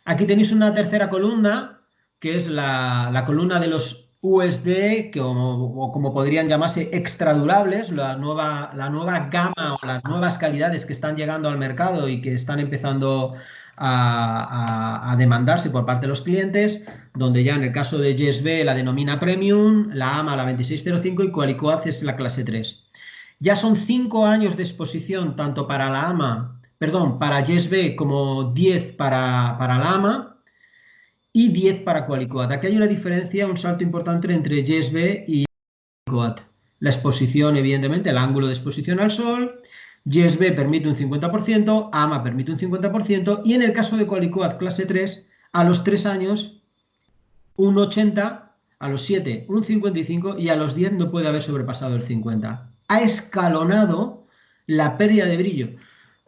Aquí tenéis una tercera columna, que es la columna de los USD, o como podrían llamarse extradurables, la nueva gama o las nuevas calidades que están llegando al mercado y que están empezando a demandarse por parte de los clientes, donde ya en el caso de Yes B la denomina Premium, la AMA la 2605 y Qualicoat es la clase 3. Ya son 5 años de exposición tanto para la AMA, perdón, para Yes B como 10 para la AMA y 10 para Qualicoat. Aquí hay una diferencia, un salto importante entre Yes B y Qualicoat. La exposición, evidentemente, el ángulo de exposición al sol. Yes B permite un 50%, AMA permite un 50% y en el caso de Qualicoat clase 3, a los 3 años un 80, a los 7 un 55 y a los 10 no puede haber sobrepasado el 50. Ha escalonado la pérdida de brillo.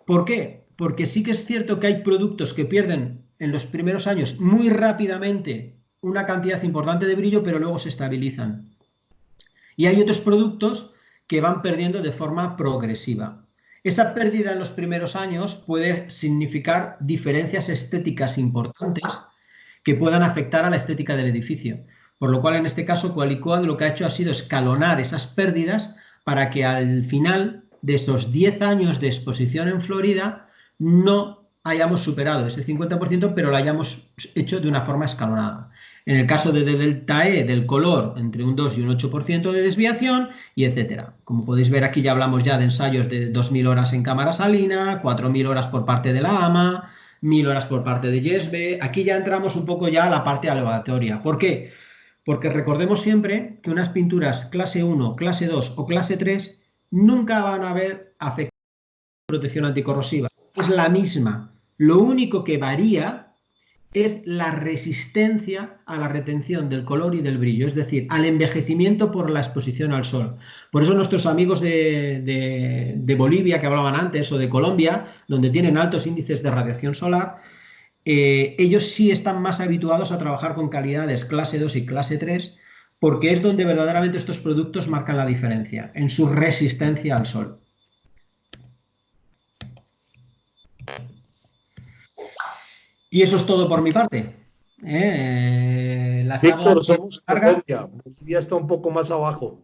¿Por qué? Porque sí que es cierto que hay productos que pierden en los primeros años muy rápidamente una cantidad importante de brillo, pero luego se estabilizan. Y hay otros productos que van perdiendo de forma progresiva. Esa pérdida en los primeros años puede significar diferencias estéticas importantes que puedan afectar a la estética del edificio. Por lo cual, en este caso, Qualicoat lo que ha hecho ha sido escalonar esas pérdidas para que al final de esos 10 años de exposición en Florida no hayamos superado ese 50%, pero lo hayamos hecho de una forma escalonada. En el caso de delta E del color, entre un 2 y un 8% de desviación, y etcétera. Como podéis ver, aquí ya hablamos ya de ensayos de 2.000 horas en cámara salina, 4.000 horas por parte de la AMA, 1.000 horas por parte de Yes B. Aquí ya entramos un poco ya a la parte aleatoria. ¿Por qué? Porque recordemos siempre que unas pinturas clase 1, clase 2 o clase 3 nunca van a haber afectado a la protección anticorrosiva. Es la misma. Lo único que varía es la resistencia a la retención del color y del brillo, es decir, al envejecimiento por la exposición al sol. Por eso nuestros amigos de Bolivia, que hablaban antes, o de Colombia, donde tienen altos índices de radiación solar, ellos sí están más habituados a trabajar con calidades clase 2 y clase 3, porque es donde verdaderamente estos productos marcan la diferencia, en su resistencia al sol. Y eso es todo por mi parte. Víctor, somos Colombia. Bolivia está un poco más abajo.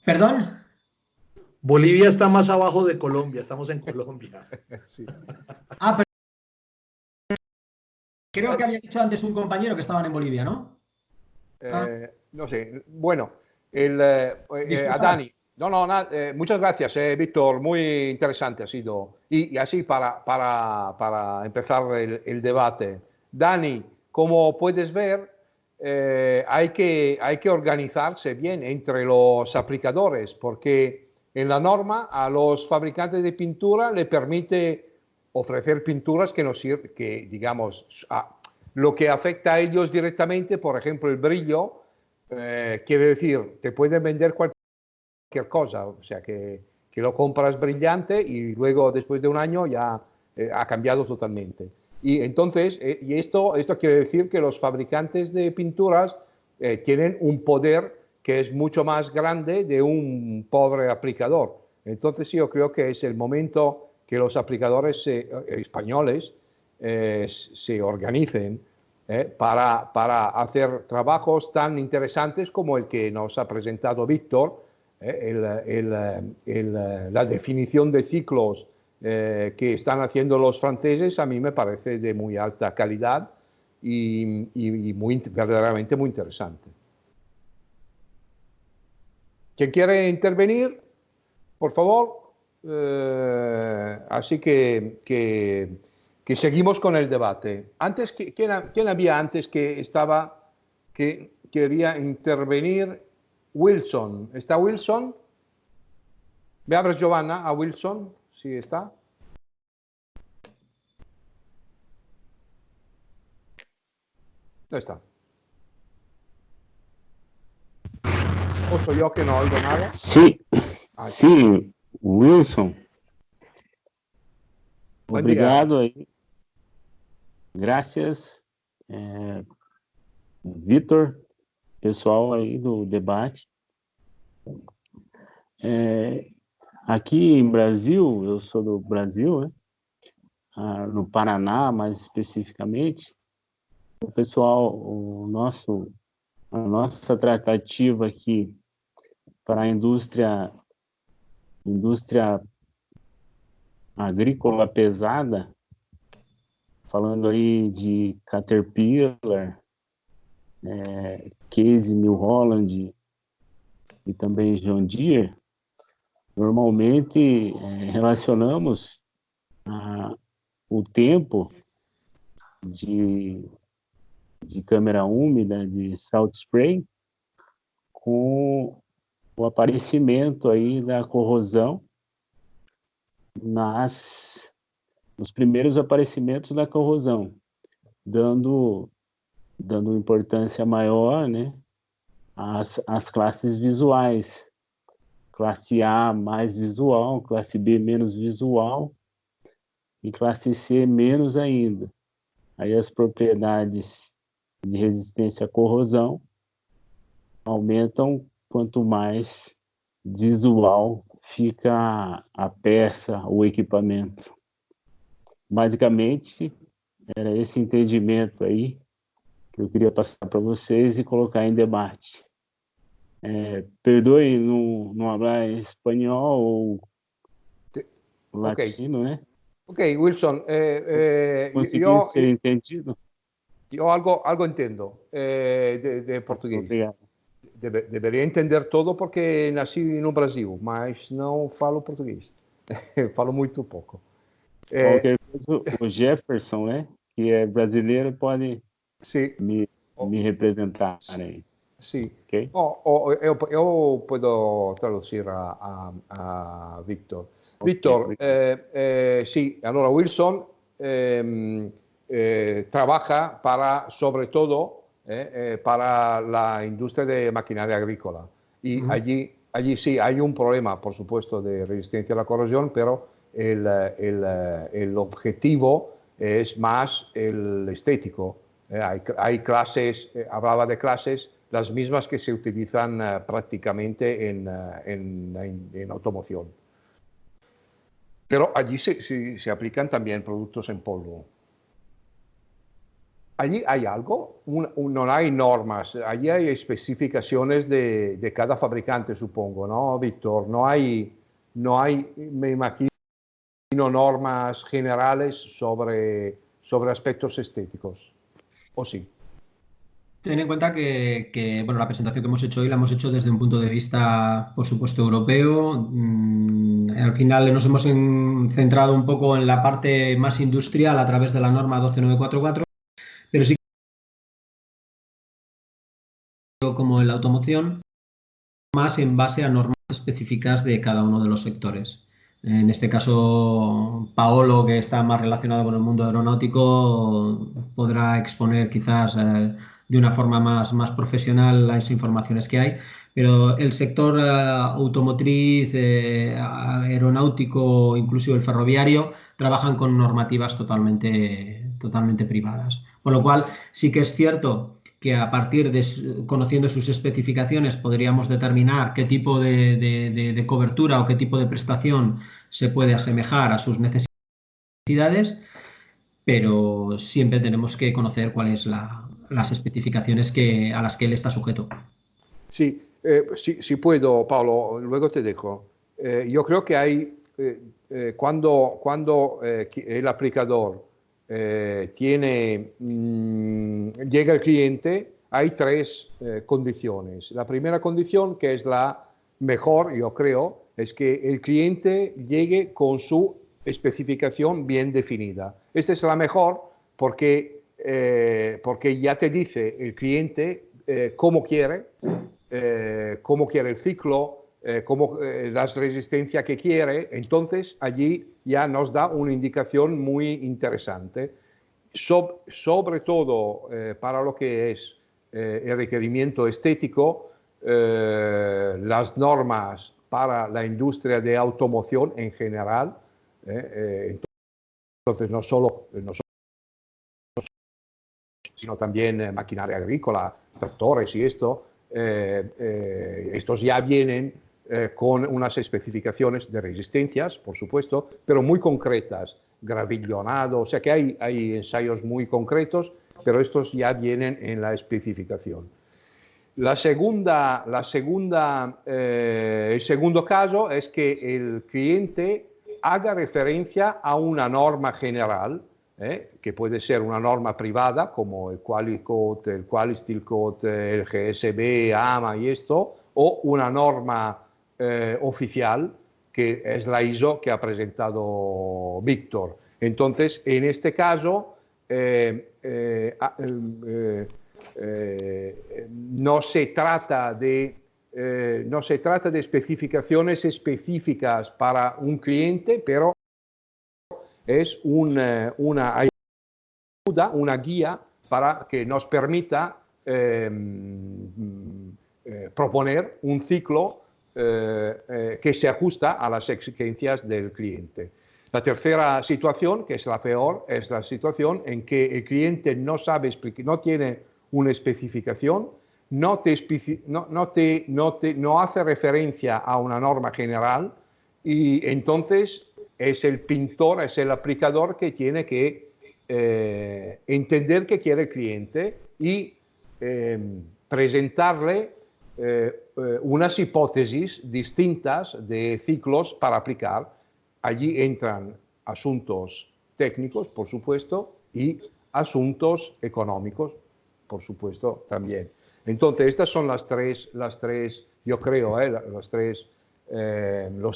¿Perdón? Bolivia está más abajo de Colombia. Estamos en Colombia. Sí. Ah, pero creo que había dicho antes un compañero que estaban en Bolivia, ¿no? No sé. Bueno, a Dani. No, muchas gracias, Víctor. Muy interesante ha sido. Y así para empezar el debate. Dani, como puedes ver, hay que organizarse bien entre los aplicadores, porque en la norma a los fabricantes de pintura le permite ofrecer pinturas que digamos, lo que afecta a ellos directamente, por ejemplo, el brillo, quiere decir, te pueden vender cualquier cosa, o sea que lo compras brillante y luego después de un año ya ha cambiado totalmente. Y entonces, y esto quiere decir que los fabricantes de pinturas tienen un poder que es mucho más grande de un pobre aplicador. Entonces yo creo que es el momento que los aplicadores españoles se organicen para hacer trabajos tan interesantes como el que nos ha presentado Víctor, la definición de ciclos que están haciendo los franceses a mí me parece de muy alta calidad y verdaderamente muy interesante. ¿Quién quiere intervenir? Por favor. Así que seguimos con el debate. Antes, ¿quién había antes que quería intervenir? Wilson. ¿Está Wilson? ¿Me abres, Giovanna, a Wilson? Sí, está. No está. ¿O soy yo que no oigo nada? Sí, sí, Wilson. Buen día. Obrigado aí. Graças, Vitor, pessoal aí do debate. Aqui em Brasil, eu sou do Brasil, né? No Paraná, mais especificamente, o pessoal, a nossa tratativa aqui para a indústria agrícola pesada, falando aí de Caterpillar, Case, New Holland e também John Deere, normalmente relacionamos o tempo de câmera úmida, de salt spray, com o aparecimento aí da corrosão nos primeiros aparecimentos da corrosão, dando importância maior, né, às classes visuais. Classe A mais visual, classe B menos visual e classe C menos ainda. Aí as propriedades de resistência à corrosão aumentam quanto mais visual fica a peça, o equipamento. Basicamente, era esse entendimento aí que eu queria passar para vocês e colocar em debate. Perdoe não hablar espanhol ou latino, né? Ok, Wilson, Conseguiu ser entendido? Yo algo entiendo de portugués. Obrigado. Debería entender todo porque nací no Brasil, mas não falo português. Falo muito pouco. Qualquer coisa, o Jefferson, né, que é brasileiro, pode me representar aí. Sí. Okay. Yo puedo traducir a Víctor. Okay. Víctor, sí, allora Wilson trabaja sobre todo para la industria de maquinaria agrícola. Y allí sí hay un problema, por supuesto, de resistencia a la corrosión, pero el objetivo es más el estético. Hay clases, hablaba de clases, las mismas que se utilizan prácticamente en automoción. Pero allí se aplican también productos en polvo. Allí hay algo, no hay normas, allí hay especificaciones de cada fabricante, supongo, ¿no, Víctor? No hay, me imagino, normas generales sobre aspectos estéticos, ¿o sí? Ten en cuenta que bueno, la presentación que hemos hecho hoy la hemos hecho desde un punto de vista, por supuesto, europeo. Al final nos hemos centrado un poco en la parte más industrial a través de la norma 12944, pero sí como en la automoción, más en base a normas específicas de cada uno de los sectores. En este caso, Paolo, que está más relacionado con el mundo aeronáutico, podrá exponer quizás de una forma más profesional las informaciones que hay, pero el sector automotriz, aeronáutico, inclusive el ferroviario, trabajan con normativas totalmente privadas. Por lo cual, sí que es cierto que a partir de conociendo sus especificaciones podríamos determinar qué tipo de cobertura o qué tipo de prestación se puede asemejar a sus necesidades, pero siempre tenemos que conocer cuáles las especificaciones a las que él está sujeto. Sí, sí puedo, Pablo, luego te dejo. Yo creo que hay, cuando el aplicador llega el cliente, hay tres condiciones. La primera condición, que es la mejor, yo creo, es que el cliente llegue con su especificación bien definida. Esta es la mejor porque ya te dice el cliente cómo quiere el ciclo, las resistencias que quiere. Entonces allí ya nos da una indicación muy interesante. sobre todo para lo que es el requerimiento estético, las normas para la industria de automoción en general, entonces no solo sino también maquinaria agrícola, tractores y esto, estos ya vienen con unas especificaciones de resistencias, por supuesto, pero muy concretas, gravillonado, o sea que hay ensayos muy concretos, pero estos ya vienen en la especificación. El segundo caso es que el cliente haga referencia a una norma general, que puede ser una norma privada como el Quali-Code, el Quali-Steel Code, el GSB, AMA y esto, o una norma oficial que es la ISO que ha presentado Víctor. Entonces, en este caso, no se trata de especificaciones específicas para un cliente, pero es una ayuda, una guía para que nos permita proponer un ciclo que se ajusta a las exigencias del cliente. La tercera situación, que es la peor, es la situación en que el cliente no sabe explicar, no tiene una especificación, no hace referencia a una norma general y entonces es el pintor, es el aplicador que tiene que entender qué quiere el cliente y presentarle unas hipótesis distintas de ciclos para aplicar. Allí entran asuntos técnicos, por supuesto, y asuntos económicos, por supuesto, también. Entonces, estas son las tres yo creo, los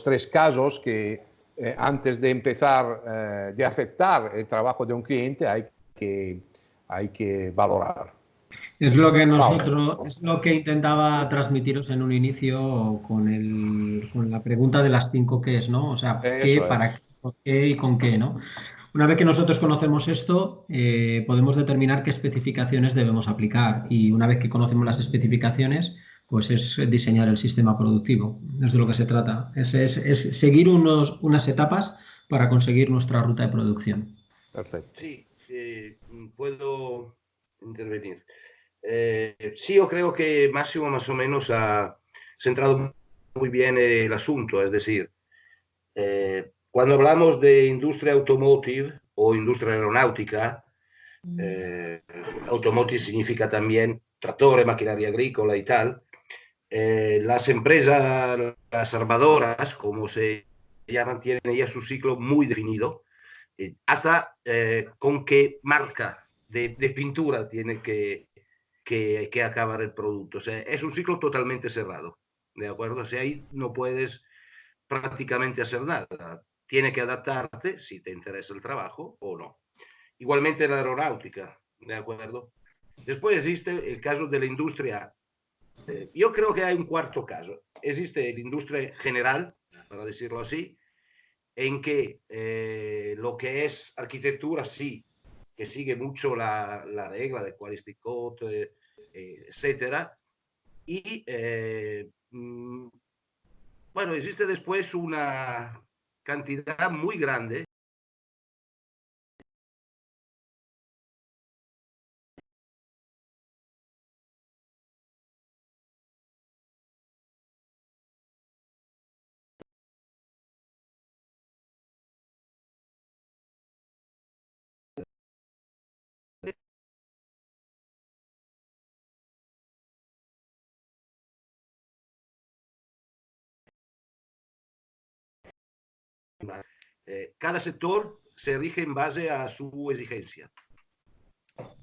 tres casos que antes de empezar, de aceptar el trabajo de un cliente, hay que valorar. Es lo que intentaba transmitiros en un inicio con la pregunta de las 5 qués, ¿no? O sea, qué, para qué, por qué y con qué, ¿no? Una vez que nosotros conocemos esto, podemos determinar qué especificaciones debemos aplicar y una vez que conocemos las especificaciones, pues es diseñar el sistema productivo. Es de lo que se trata. Es seguir unas etapas para conseguir nuestra ruta de producción. Perfecto. Sí, puedo intervenir. Sí, yo creo que Máximo más o menos ha centrado muy bien el asunto, es decir, cuando hablamos de industria automotive o industria aeronáutica, automotive significa también tractores, maquinaria agrícola y tal, las empresas, las armadoras, como se llaman, tienen ya su ciclo muy definido, hasta con qué marca de pintura tiene que acabar el producto. O sea, es un ciclo totalmente cerrado, ¿de acuerdo? O sea, ahí no puedes prácticamente hacer nada. Tiene que adaptarte si te interesa el trabajo o no. Igualmente la aeronáutica, ¿de acuerdo? Después existe el caso de la industria. Yo creo que hay un cuarto caso. Existe la industria general, para decirlo así, en que lo que es arquitectura sí, que sigue mucho la regla de Quality Code, etcétera. Y bueno, existe después una cantidad muy grande cada sector se rige en base a su exigencia.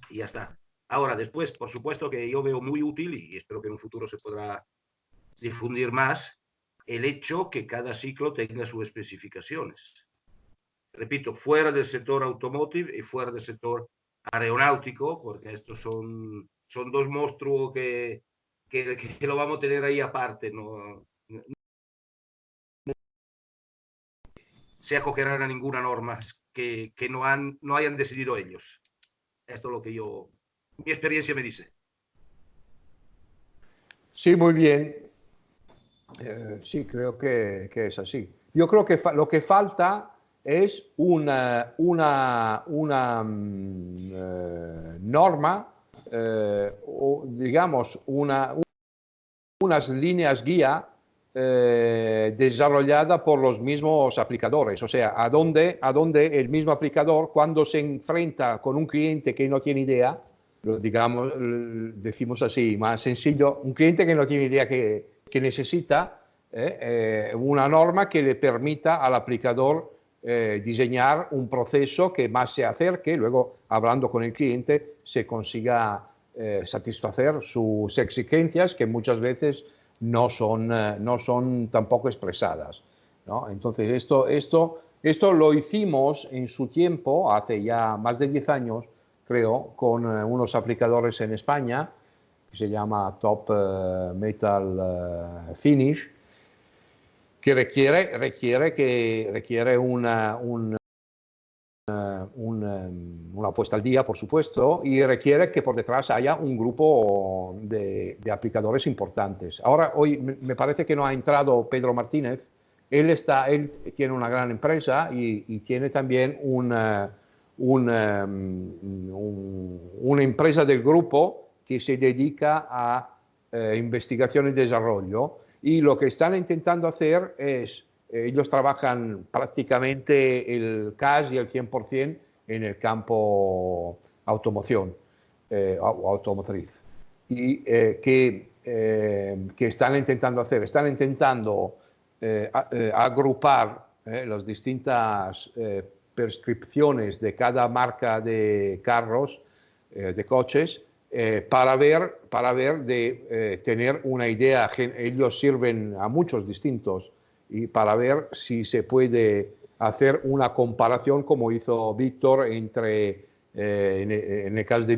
Y ya está. Ahora, después, por supuesto que yo veo muy útil, y espero que en un futuro se podrá difundir más, el hecho que cada ciclo tenga sus especificaciones. Repito, fuera del sector automotive y fuera del sector aeronáutico, porque estos son dos monstruos que lo vamos a tener ahí aparte, no se acogerán a ninguna norma que no hayan decidido ellos. Esto es lo que mi experiencia me dice. Sí, muy bien. Sí, creo que es así. Yo creo que lo que falta es una norma, o digamos, unas líneas guía desarrollada por los mismos aplicadores. O sea, a dónde el mismo aplicador, cuando se enfrenta con un cliente que no tiene idea, digamos, decimos así, más sencillo, un cliente que no tiene idea que necesita una norma que le permita al aplicador diseñar un proceso que más se acerque, luego hablando con el cliente se consiga satisfacer sus exigencias, que muchas veces no son tampoco expresadas, ¿no? Entonces esto lo hicimos en su tiempo, hace ya más de 10 años, creo, con unos aplicadores en España, que se llama Top Metal Finish, que requiere una puesta al día, por supuesto, y requiere que por detrás haya un grupo de aplicadores importantes. Ahora, hoy me parece que no ha entrado Pedro Martínez. Él tiene una gran empresa y tiene también una empresa del grupo que se dedica a investigación y desarrollo, y lo que están intentando hacer es, ellos trabajan prácticamente casi el 100% en el campo automoción o automotriz, y que están intentando hacer, agrupar las distintas prescripciones de cada marca de carros, de coches, para ver de tener una idea. Ellos sirven a muchos distintos, y para ver si se puede hacer una comparación, como hizo Víctor, entre en el caso de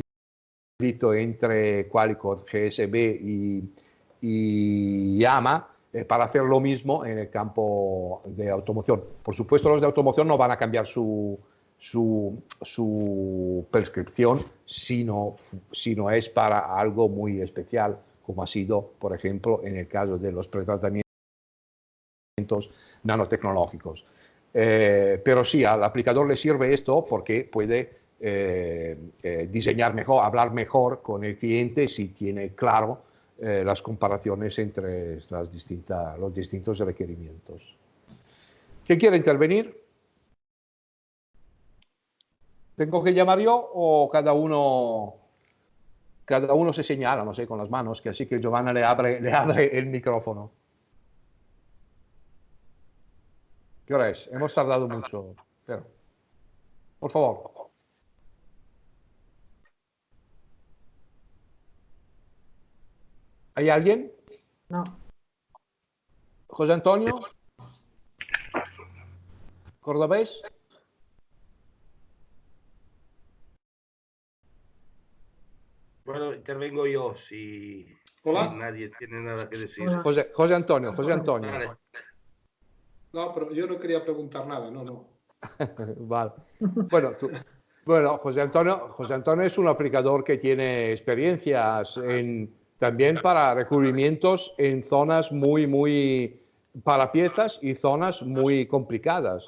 Víctor, entre Qualicut, GSB y Yamaha, para hacer lo mismo en el campo de automoción. Por supuesto, los de automoción no van a cambiar su prescripción si no es para algo muy especial, como ha sido, por ejemplo, en el caso de los pretratamientos nanotecnológicos. Pero sí, al aplicador le sirve esto porque puede diseñar mejor, hablar mejor con el cliente si tiene claro las comparaciones entre los distintos requerimientos. ¿Quién quiere intervenir? ¿Tengo que llamar yo o cada uno se señala, no sé, con las manos, que así que Giovanna le abre el micrófono? ¿Qué hora es? Hemos tardado mucho, pero por favor. ¿Hay alguien? No. ¿José Antonio? ¿Cordobés? Bueno, intervengo yo si nadie tiene nada que decir. José Antonio. Vale. No, pero yo no quería preguntar nada, no. Vale. Bueno, José Antonio es un aplicador que tiene experiencias también para recubrimientos en zonas muy para piezas y zonas muy complicadas.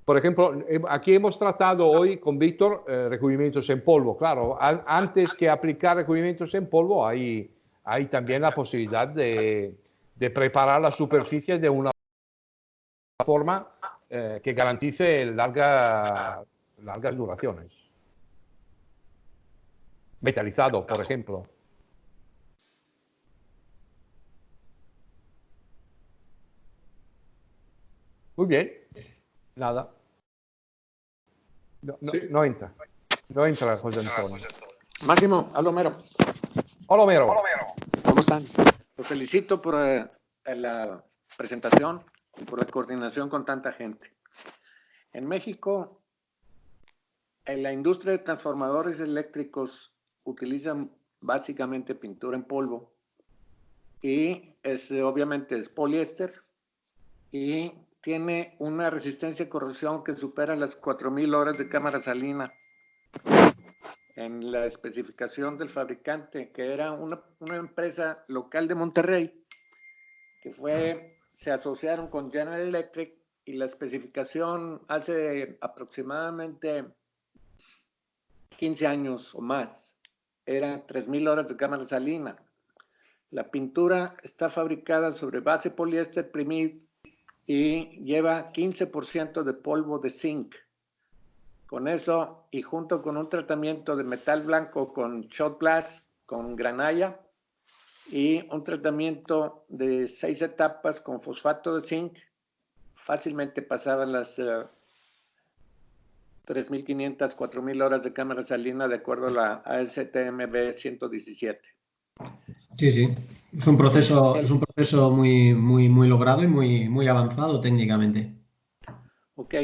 Por ejemplo, aquí hemos tratado hoy con Víctor recubrimientos en polvo. Claro, antes que aplicar recubrimientos en polvo hay también la posibilidad de preparar la superficie de una forma que garantice largas duraciones. Metalizado, por ejemplo. Muy bien. Nada. No entra. No entra José Antonio. Máximo, Alomero. Hola, Homero. ¿Cómo están? Los felicito por la presentación y por la coordinación con tanta gente. En México, en la industria de transformadores eléctricos utilizan básicamente pintura en polvo y obviamente es poliéster y tiene una resistencia a corrosión que supera las 4,000 horas de cámara salina. en la especificación del fabricante, que era una empresa local de Monterrey, que se asociaron con General Electric, y la especificación hace aproximadamente 15 años o más eran 3,000 horas de cámara salina. La pintura está fabricada sobre base poliéster primid y lleva 15% de polvo de zinc. Con eso, y junto con un tratamiento de metal blanco con shot glass, con granalla, y un tratamiento de 6 etapas con fosfato de zinc, fácilmente pasaban las 3,500, 4,000 horas de cámara salina de acuerdo a la ASTM B117. Sí, sí. Es un proceso muy logrado y muy avanzado técnicamente. Ok.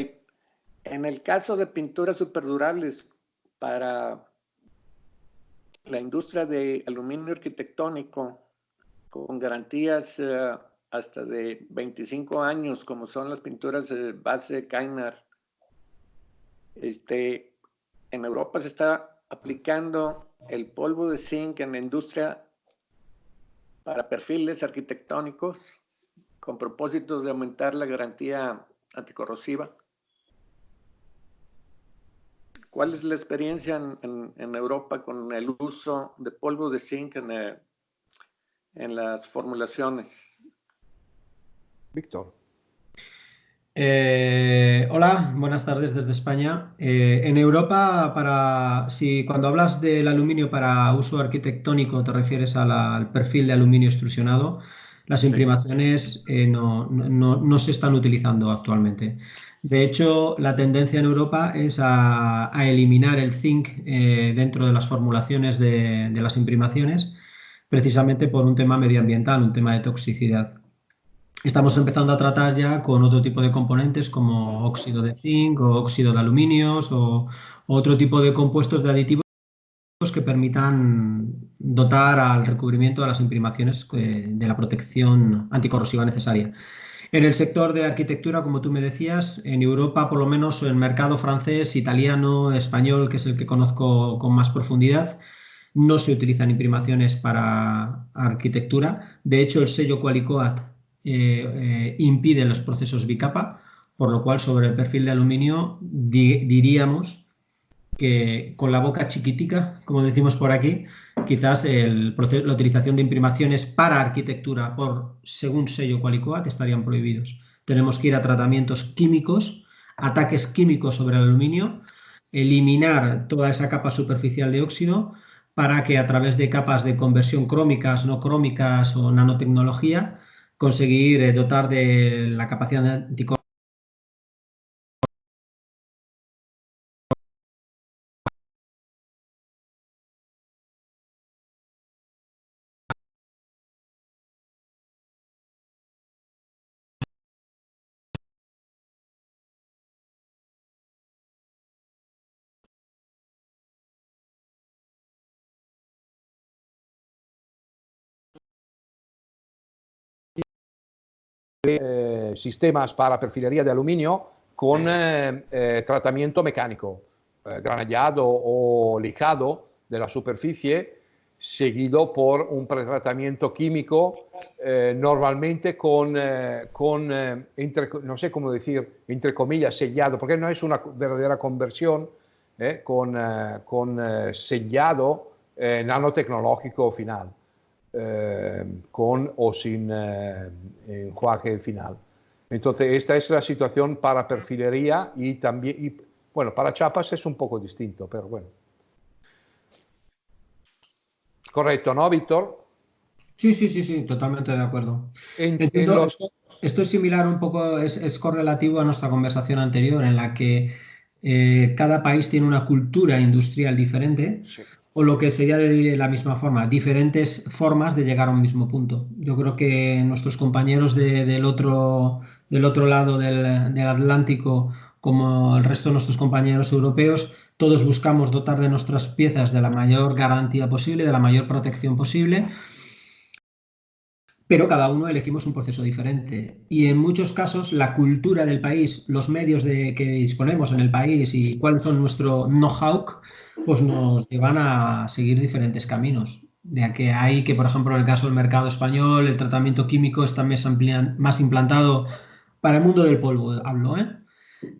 En el caso de pinturas superdurables para la industria de aluminio arquitectónico, con garantías hasta de 25 años, como son las pinturas de base Kynar, en Europa se está aplicando el polvo de zinc en la industria para perfiles arquitectónicos con propósitos de aumentar la garantía anticorrosiva. ¿Cuál es la experiencia en Europa con el uso de polvo de zinc en las formulaciones? Víctor. Hola, buenas tardes desde España. En Europa, cuando hablas del aluminio para uso arquitectónico, te refieres al perfil de aluminio extrusionado, las imprimaciones no se están utilizando actualmente. De hecho, la tendencia en Europa es a eliminar el zinc dentro de las formulaciones de las imprimaciones, precisamente por un tema medioambiental, un tema de toxicidad. Estamos empezando a tratar ya con otro tipo de componentes como óxido de zinc o óxido de aluminios o otro tipo de compuestos de aditivos que permitan dotar al recubrimiento de las imprimaciones de la protección anticorrosiva necesaria. En el sector de arquitectura, como tú me decías, en Europa, por lo menos en el mercado francés, italiano, español, que es el que conozco con más profundidad, no se utilizan imprimaciones para arquitectura. De hecho, el sello Qualicoat impide los procesos bicapa, por lo cual sobre el perfil de aluminio diríamos que con la boca chiquitica, como decimos por aquí, quizás la utilización de imprimaciones para arquitectura según sello Qualicoat estarían prohibidos. Tenemos que ir a tratamientos químicos, ataques químicos sobre el aluminio, eliminar toda esa capa superficial de óxido para que a través de capas de conversión crómicas, no crómicas o nanotecnología conseguir dotar de la capacidad anticorrosiva sistemas para perfilería de aluminio con tratamiento mecánico, granallado o lijado de la superficie, seguido por un pretratamiento químico, normalmente no sé cómo decir, entre comillas, sellado, porque no es una verdadera conversión, con sellado nanotecnológico final. Con o sin enjuague final. Entonces, esta es la situación para perfilería y también, bueno, para chapas es un poco distinto, pero bueno. Correcto, ¿no, Víctor? Sí, totalmente de acuerdo. Esto es similar un poco, es correlativo a nuestra conversación anterior, en la que cada país tiene una cultura industrial diferente. Sí. O lo que sería de la misma forma, diferentes formas de llegar a un mismo punto. Yo creo que nuestros compañeros del otro lado del Atlántico, como el resto de nuestros compañeros europeos, todos buscamos dotar de nuestras piezas de la mayor garantía posible, de la mayor protección posible, pero cada uno elegimos un proceso diferente. Y en muchos casos la cultura del país, los medios que disponemos en el país y cuáles son nuestro know-how, pues nos llevan a seguir diferentes caminos. De que hay que, por ejemplo, en el caso del mercado español, el tratamiento químico está más implantado para el mundo del polvo, hablo,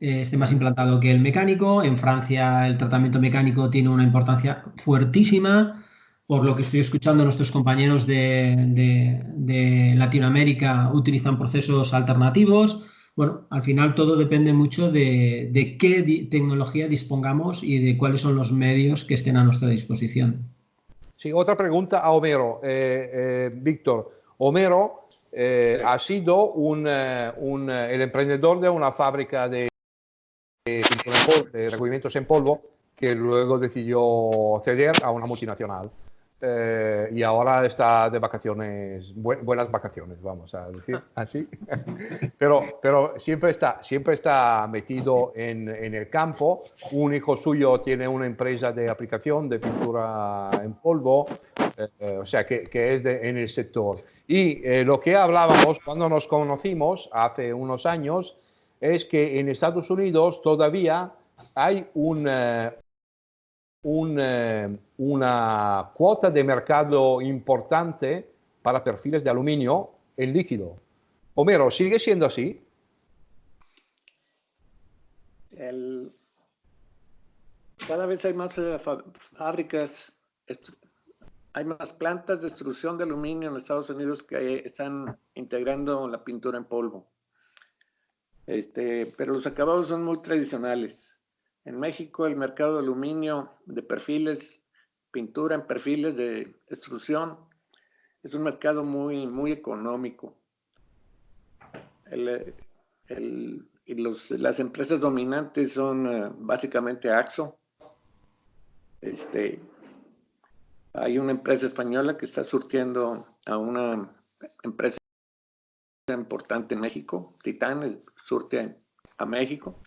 esté más implantado que el mecánico. En Francia el tratamiento mecánico tiene una importancia fuertísima. Por lo que estoy escuchando, nuestros compañeros de Latinoamérica utilizan procesos alternativos. Bueno, al final todo depende mucho de qué tecnología dispongamos y de cuáles son los medios que estén a nuestra disposición. Sí, otra pregunta a Homero. Víctor, Homero ha sido el emprendedor de una fábrica de recubrimientos en polvo que luego decidió ceder a una multinacional. Y ahora está de vacaciones, buenas vacaciones, vamos a decir así. pero siempre está metido en el campo. Un hijo suyo tiene una empresa de aplicación de pintura en polvo, o sea que es en el sector. Y lo que hablábamos cuando nos conocimos hace unos años es que en Estados Unidos todavía hay una cuota de mercado importante para perfiles de aluminio en líquido. Homero, ¿sigue siendo así? Cada vez hay más fábricas, hay más plantas de extrusión de aluminio en Estados Unidos que están integrando la pintura en polvo. Pero los acabados son muy tradicionales. En México el mercado de aluminio de perfiles, pintura en perfiles de extrusión, es un mercado muy, muy económico. Las empresas dominantes son básicamente Akzo. Hay una empresa española que está surtiendo a una empresa importante en México, Titán, surte a México.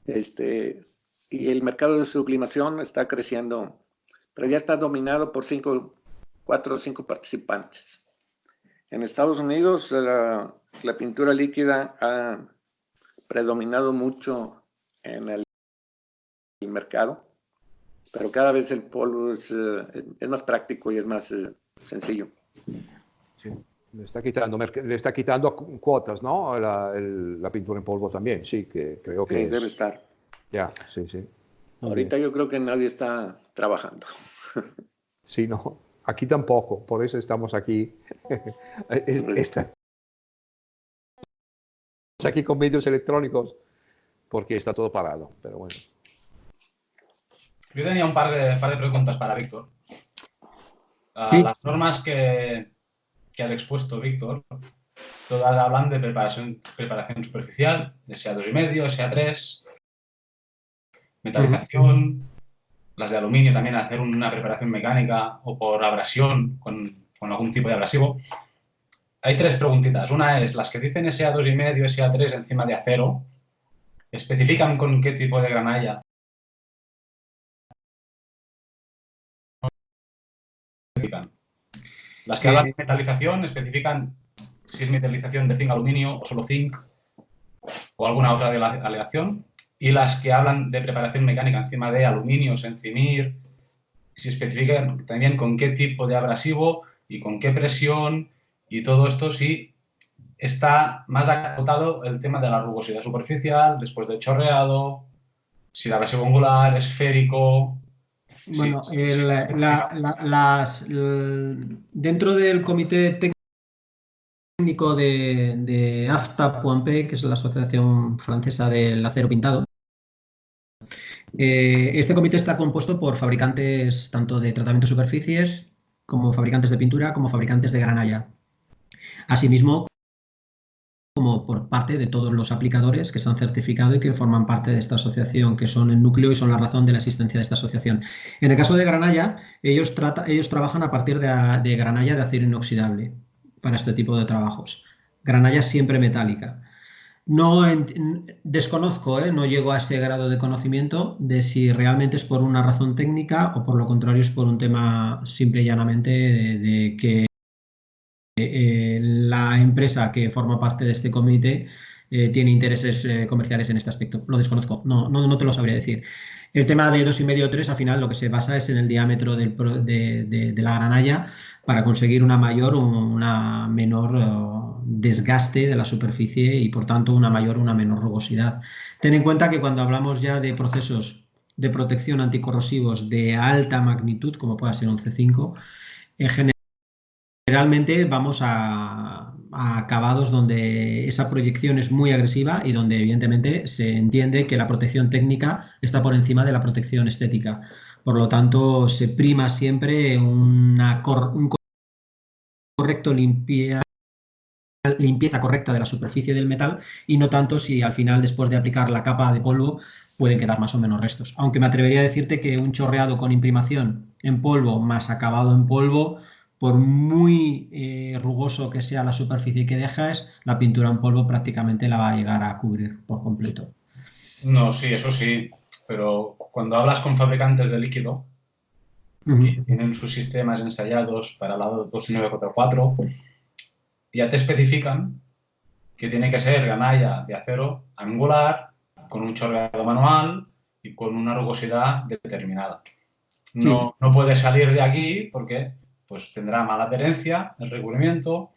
Y el mercado de sublimación está creciendo, pero ya está dominado por 4 o 5 participantes. En Estados Unidos la pintura líquida ha predominado mucho en el mercado, pero cada vez el polvo es más práctico y es más sencillo. Sí. Le está quitando cuotas, ¿no? La pintura en polvo también, sí, que creo que debe estar. Ya, sí, sí. Ahorita yo creo que nadie está trabajando. Sí, no, aquí tampoco, por eso estamos aquí. Estamos aquí con medios electrónicos, porque está todo parado, pero bueno. Yo tenía un par de preguntas para Víctor. ¿Sí? Las normas que has expuesto, Víctor, todas hablan de preparación superficial, de SA2,5, SA3, metalización, las de aluminio también, hacer una preparación mecánica o por abrasión con algún tipo de abrasivo. Hay 3 preguntitas. Una es, las que dicen SA2,5, SA3 encima de acero, ¿especifican con qué tipo de granalla? Las que hablan de metalización especifican si es metalización de zinc aluminio o solo zinc o alguna otra aleación. Y las que hablan de preparación mecánica encima de aluminios, encimir, si especifican también con qué tipo de abrasivo y con qué presión y todo esto, si está más acotado el tema de la rugosidad superficial después del chorreado, si el abrasivo angular, esférico. Bueno, dentro del comité técnico de AFTA-POMP, que es la Asociación Francesa del Acero Pintado, este comité está compuesto por fabricantes tanto de tratamiento de superficies, como fabricantes de pintura, como fabricantes de granalla. Asimismo, como por parte de todos los aplicadores que se han certificado y que forman parte de esta asociación, que son el núcleo y son la razón de la existencia de esta asociación. En el caso de granalla, ellos trabajan a partir de granalla de acero inoxidable para este tipo de trabajos. Granalla siempre metálica. No desconozco, no llego a ese grado de conocimiento de si realmente es por una razón técnica o por lo contrario es por un tema simple y llanamente de que la empresa que forma parte de este comité tiene intereses comerciales en este aspecto. Lo desconozco, no te lo sabría decir. El tema de 2,5 o 3, al final lo que se basa es en el diámetro de la granalla para conseguir una menor desgaste de la superficie y por tanto una menor rugosidad. Ten en cuenta que cuando hablamos ya de procesos de protección anticorrosivos de alta magnitud, como pueda ser un C5, generalmente vamos a acabados donde esa proyección es muy agresiva y donde evidentemente se entiende que la protección técnica está por encima de la protección estética. Por lo tanto, se prima siempre un correcto limpieza correcta de la superficie del metal y no tanto si al final, después de aplicar la capa de polvo, pueden quedar más o menos restos. Aunque me atrevería a decirte que un chorreado con imprimación en polvo más acabado en polvo, por muy rugoso que sea la superficie que dejas, la pintura en polvo prácticamente la va a llegar a cubrir por completo. No, sí, eso sí, pero cuando hablas con fabricantes de líquido, que tienen sus sistemas ensayados para el lado 2944, ya te especifican que tiene que ser granalla de acero angular, con un chorreado manual y con una rugosidad determinada. No puedes salir de aquí porque pues, tendrá mala adherencia el recubrimiento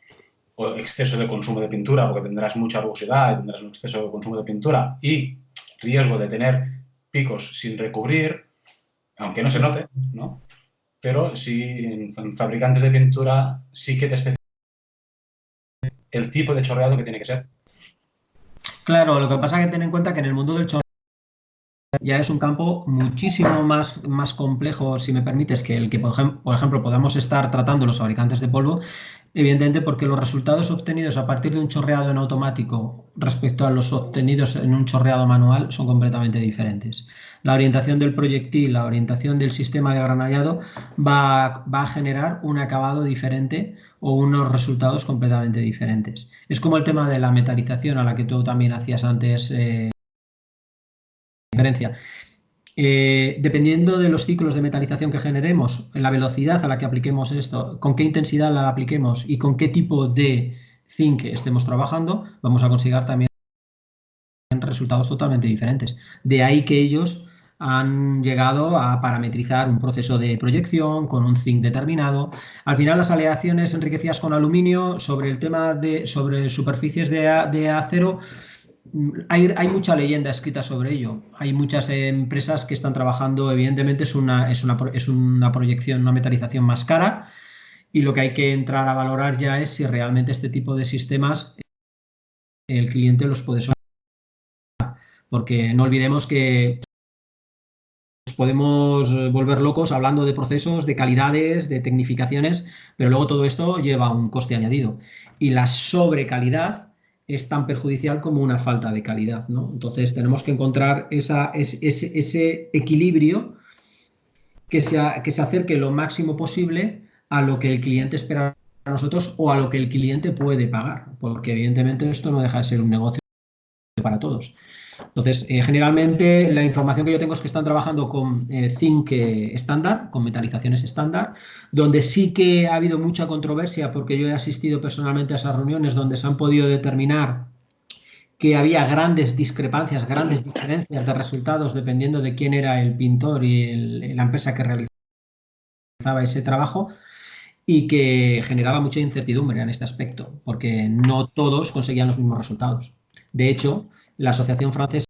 o exceso de consumo de pintura porque tendrás mucha rugosidad y tendrás un exceso de consumo de pintura y riesgo de tener picos sin recubrir, aunque no se note, ¿no? Pero sí, en fabricantes de pintura sí que te especifican el tipo de chorreado que tiene que ser. Claro, lo que pasa es que ten en cuenta que en el mundo del chorreado ya es un campo muchísimo más complejo, si me permites, que el que, por ejemplo, podamos estar tratando los fabricantes de polvo, evidentemente porque los resultados obtenidos a partir de un chorreado en automático respecto a los obtenidos en un chorreado manual son completamente diferentes. La orientación del proyectil, la orientación del sistema de granallado va a generar un acabado diferente o unos resultados completamente diferentes. Es como el tema de la metalización a la que tú también hacías antes referencia. Dependiendo de los ciclos de metalización que generemos, la velocidad a la que apliquemos esto, con qué intensidad la apliquemos y con qué tipo de zinc estemos trabajando, vamos a conseguir también resultados totalmente diferentes. De ahí que ellos han llegado a parametrizar un proceso de proyección con un zinc determinado. Al final, las aleaciones enriquecidas con aluminio sobre el tema sobre superficies de acero, hay mucha leyenda escrita sobre ello. Hay muchas empresas que están trabajando, evidentemente es una proyección, una metalización más cara y lo que hay que entrar a valorar ya es si realmente este tipo de sistemas el cliente los puede soportar. Porque no olvidemos que podemos volver locos hablando de procesos, de calidades, de tecnificaciones, pero luego todo esto lleva un coste añadido. Y la sobrecalidad es tan perjudicial como una falta de calidad, ¿no? Entonces tenemos que encontrar ese equilibrio que se acerque lo máximo posible a lo que el cliente espera a nosotros o a lo que el cliente puede pagar, porque evidentemente esto no deja de ser un negocio para todos. Entonces, generalmente la información que yo tengo es que están trabajando con zinc estándar, con metalizaciones estándar, donde sí que ha habido mucha controversia porque yo he asistido personalmente a esas reuniones donde se han podido determinar que había grandes discrepancias, grandes diferencias de resultados dependiendo de quién era el pintor y la empresa que realizaba ese trabajo y que generaba mucha incertidumbre en este aspecto porque no todos conseguían los mismos resultados. De hecho, la Asociación Francesa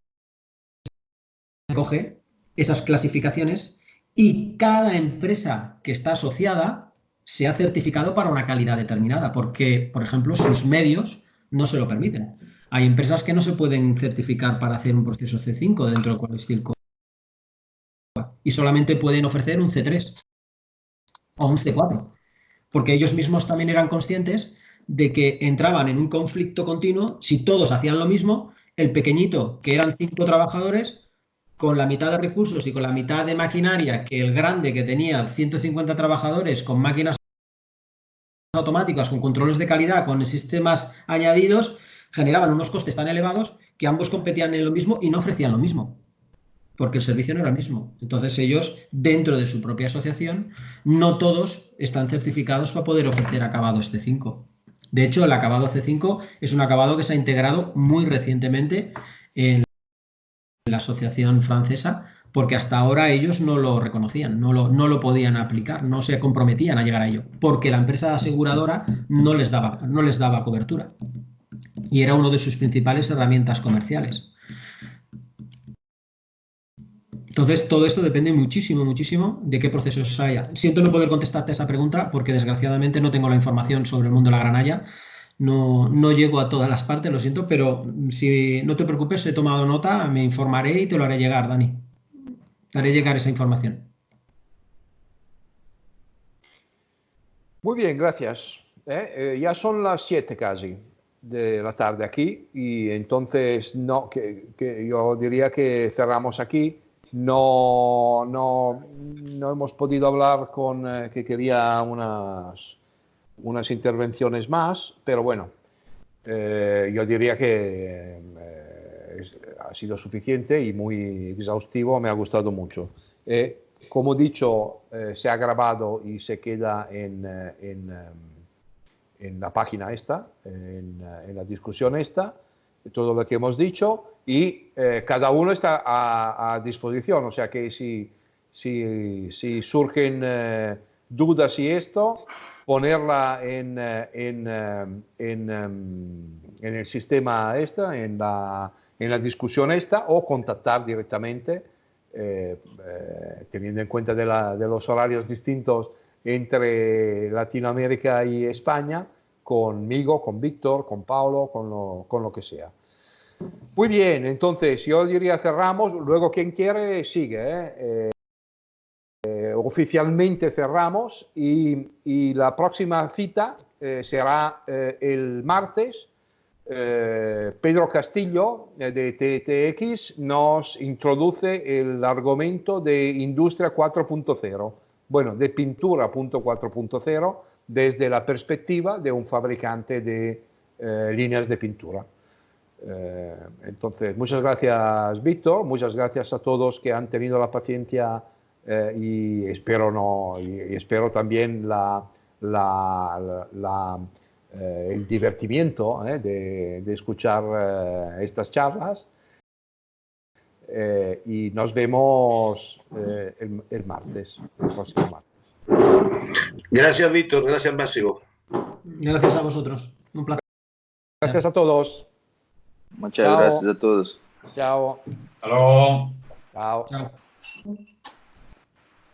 coge esas clasificaciones y cada empresa que está asociada se ha certificado para una calidad determinada porque, por ejemplo, sus medios no se lo permiten. Hay empresas que no se pueden certificar para hacer un proceso C5 dentro del Quality Steel Code y solamente pueden ofrecer un C3 o un C4 porque ellos mismos también eran conscientes de que entraban en un conflicto continuo si todos hacían lo mismo. El pequeñito, que eran 5 trabajadores, con la mitad de recursos y con la mitad de maquinaria que el grande, que tenía 150 trabajadores, con máquinas automáticas, con controles de calidad, con sistemas añadidos, generaban unos costes tan elevados que ambos competían en lo mismo y no ofrecían lo mismo, porque el servicio no era el mismo. Entonces ellos, dentro de su propia asociación, no todos están certificados para poder ofrecer acabado este 5. De hecho, el acabado C5 es un acabado que se ha integrado muy recientemente en la Asociación Francesa, porque hasta ahora ellos no lo reconocían, no lo podían aplicar, no se comprometían a llegar a ello, porque la empresa aseguradora no les daba cobertura. Y era una de sus principales herramientas comerciales. Entonces, todo esto depende muchísimo, muchísimo de qué procesos haya. Siento no poder contestarte a esa pregunta porque desgraciadamente no tengo la información sobre el mundo de la granalla. No llego a todas las partes, lo siento, pero si no te preocupes, he tomado nota, me informaré y te lo haré llegar, Dani. Te haré llegar esa información. Muy bien, gracias. Ya son las 7 casi de la tarde aquí y entonces que yo diría que cerramos aquí. No hemos podido hablar con que quería unas intervenciones más, pero bueno, yo diría que ha sido suficiente y muy exhaustivo, me ha gustado mucho. Como he dicho, se ha grabado y se queda en la página esta, en la discusión esta, todo lo que hemos dicho y cada uno está a disposición, o sea que si surgen dudas y esto, ponerla en el sistema esta, en la discusión esta o contactar directamente, teniendo en cuenta de los horarios distintos entre Latinoamérica y España, conmigo, con Víctor, con Paulo, con lo que sea. Muy bien, entonces yo diría cerramos, luego quien quiere sigue. Oficialmente cerramos y la próxima cita será el martes. Pedro Castillo de TTX nos introduce el argumento de Industria 4.0, bueno, de Pintura 4.0 desde la perspectiva de un fabricante de líneas de pintura. Entonces, muchas gracias, Víctor, muchas gracias a todos que han tenido la paciencia y espero también el divertimiento de escuchar estas charlas y nos vemos el martes, el próximo martes. Gracias, Víctor, gracias, Máximo. Gracias a vosotros, un placer. Gracias a todos. Muchas gracias a todos. Chao. Hasta luego. Chao. Chao.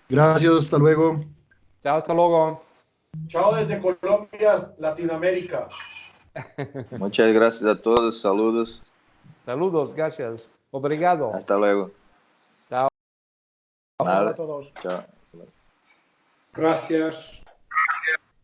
Gracias, hasta luego. Chao, hasta luego. Chao desde Colombia, Latinoamérica. Muchas gracias a todos. Saludos. Saludos, gracias. Obrigado. Hasta luego. Chao. Nada. A todos. Chao. Gracias.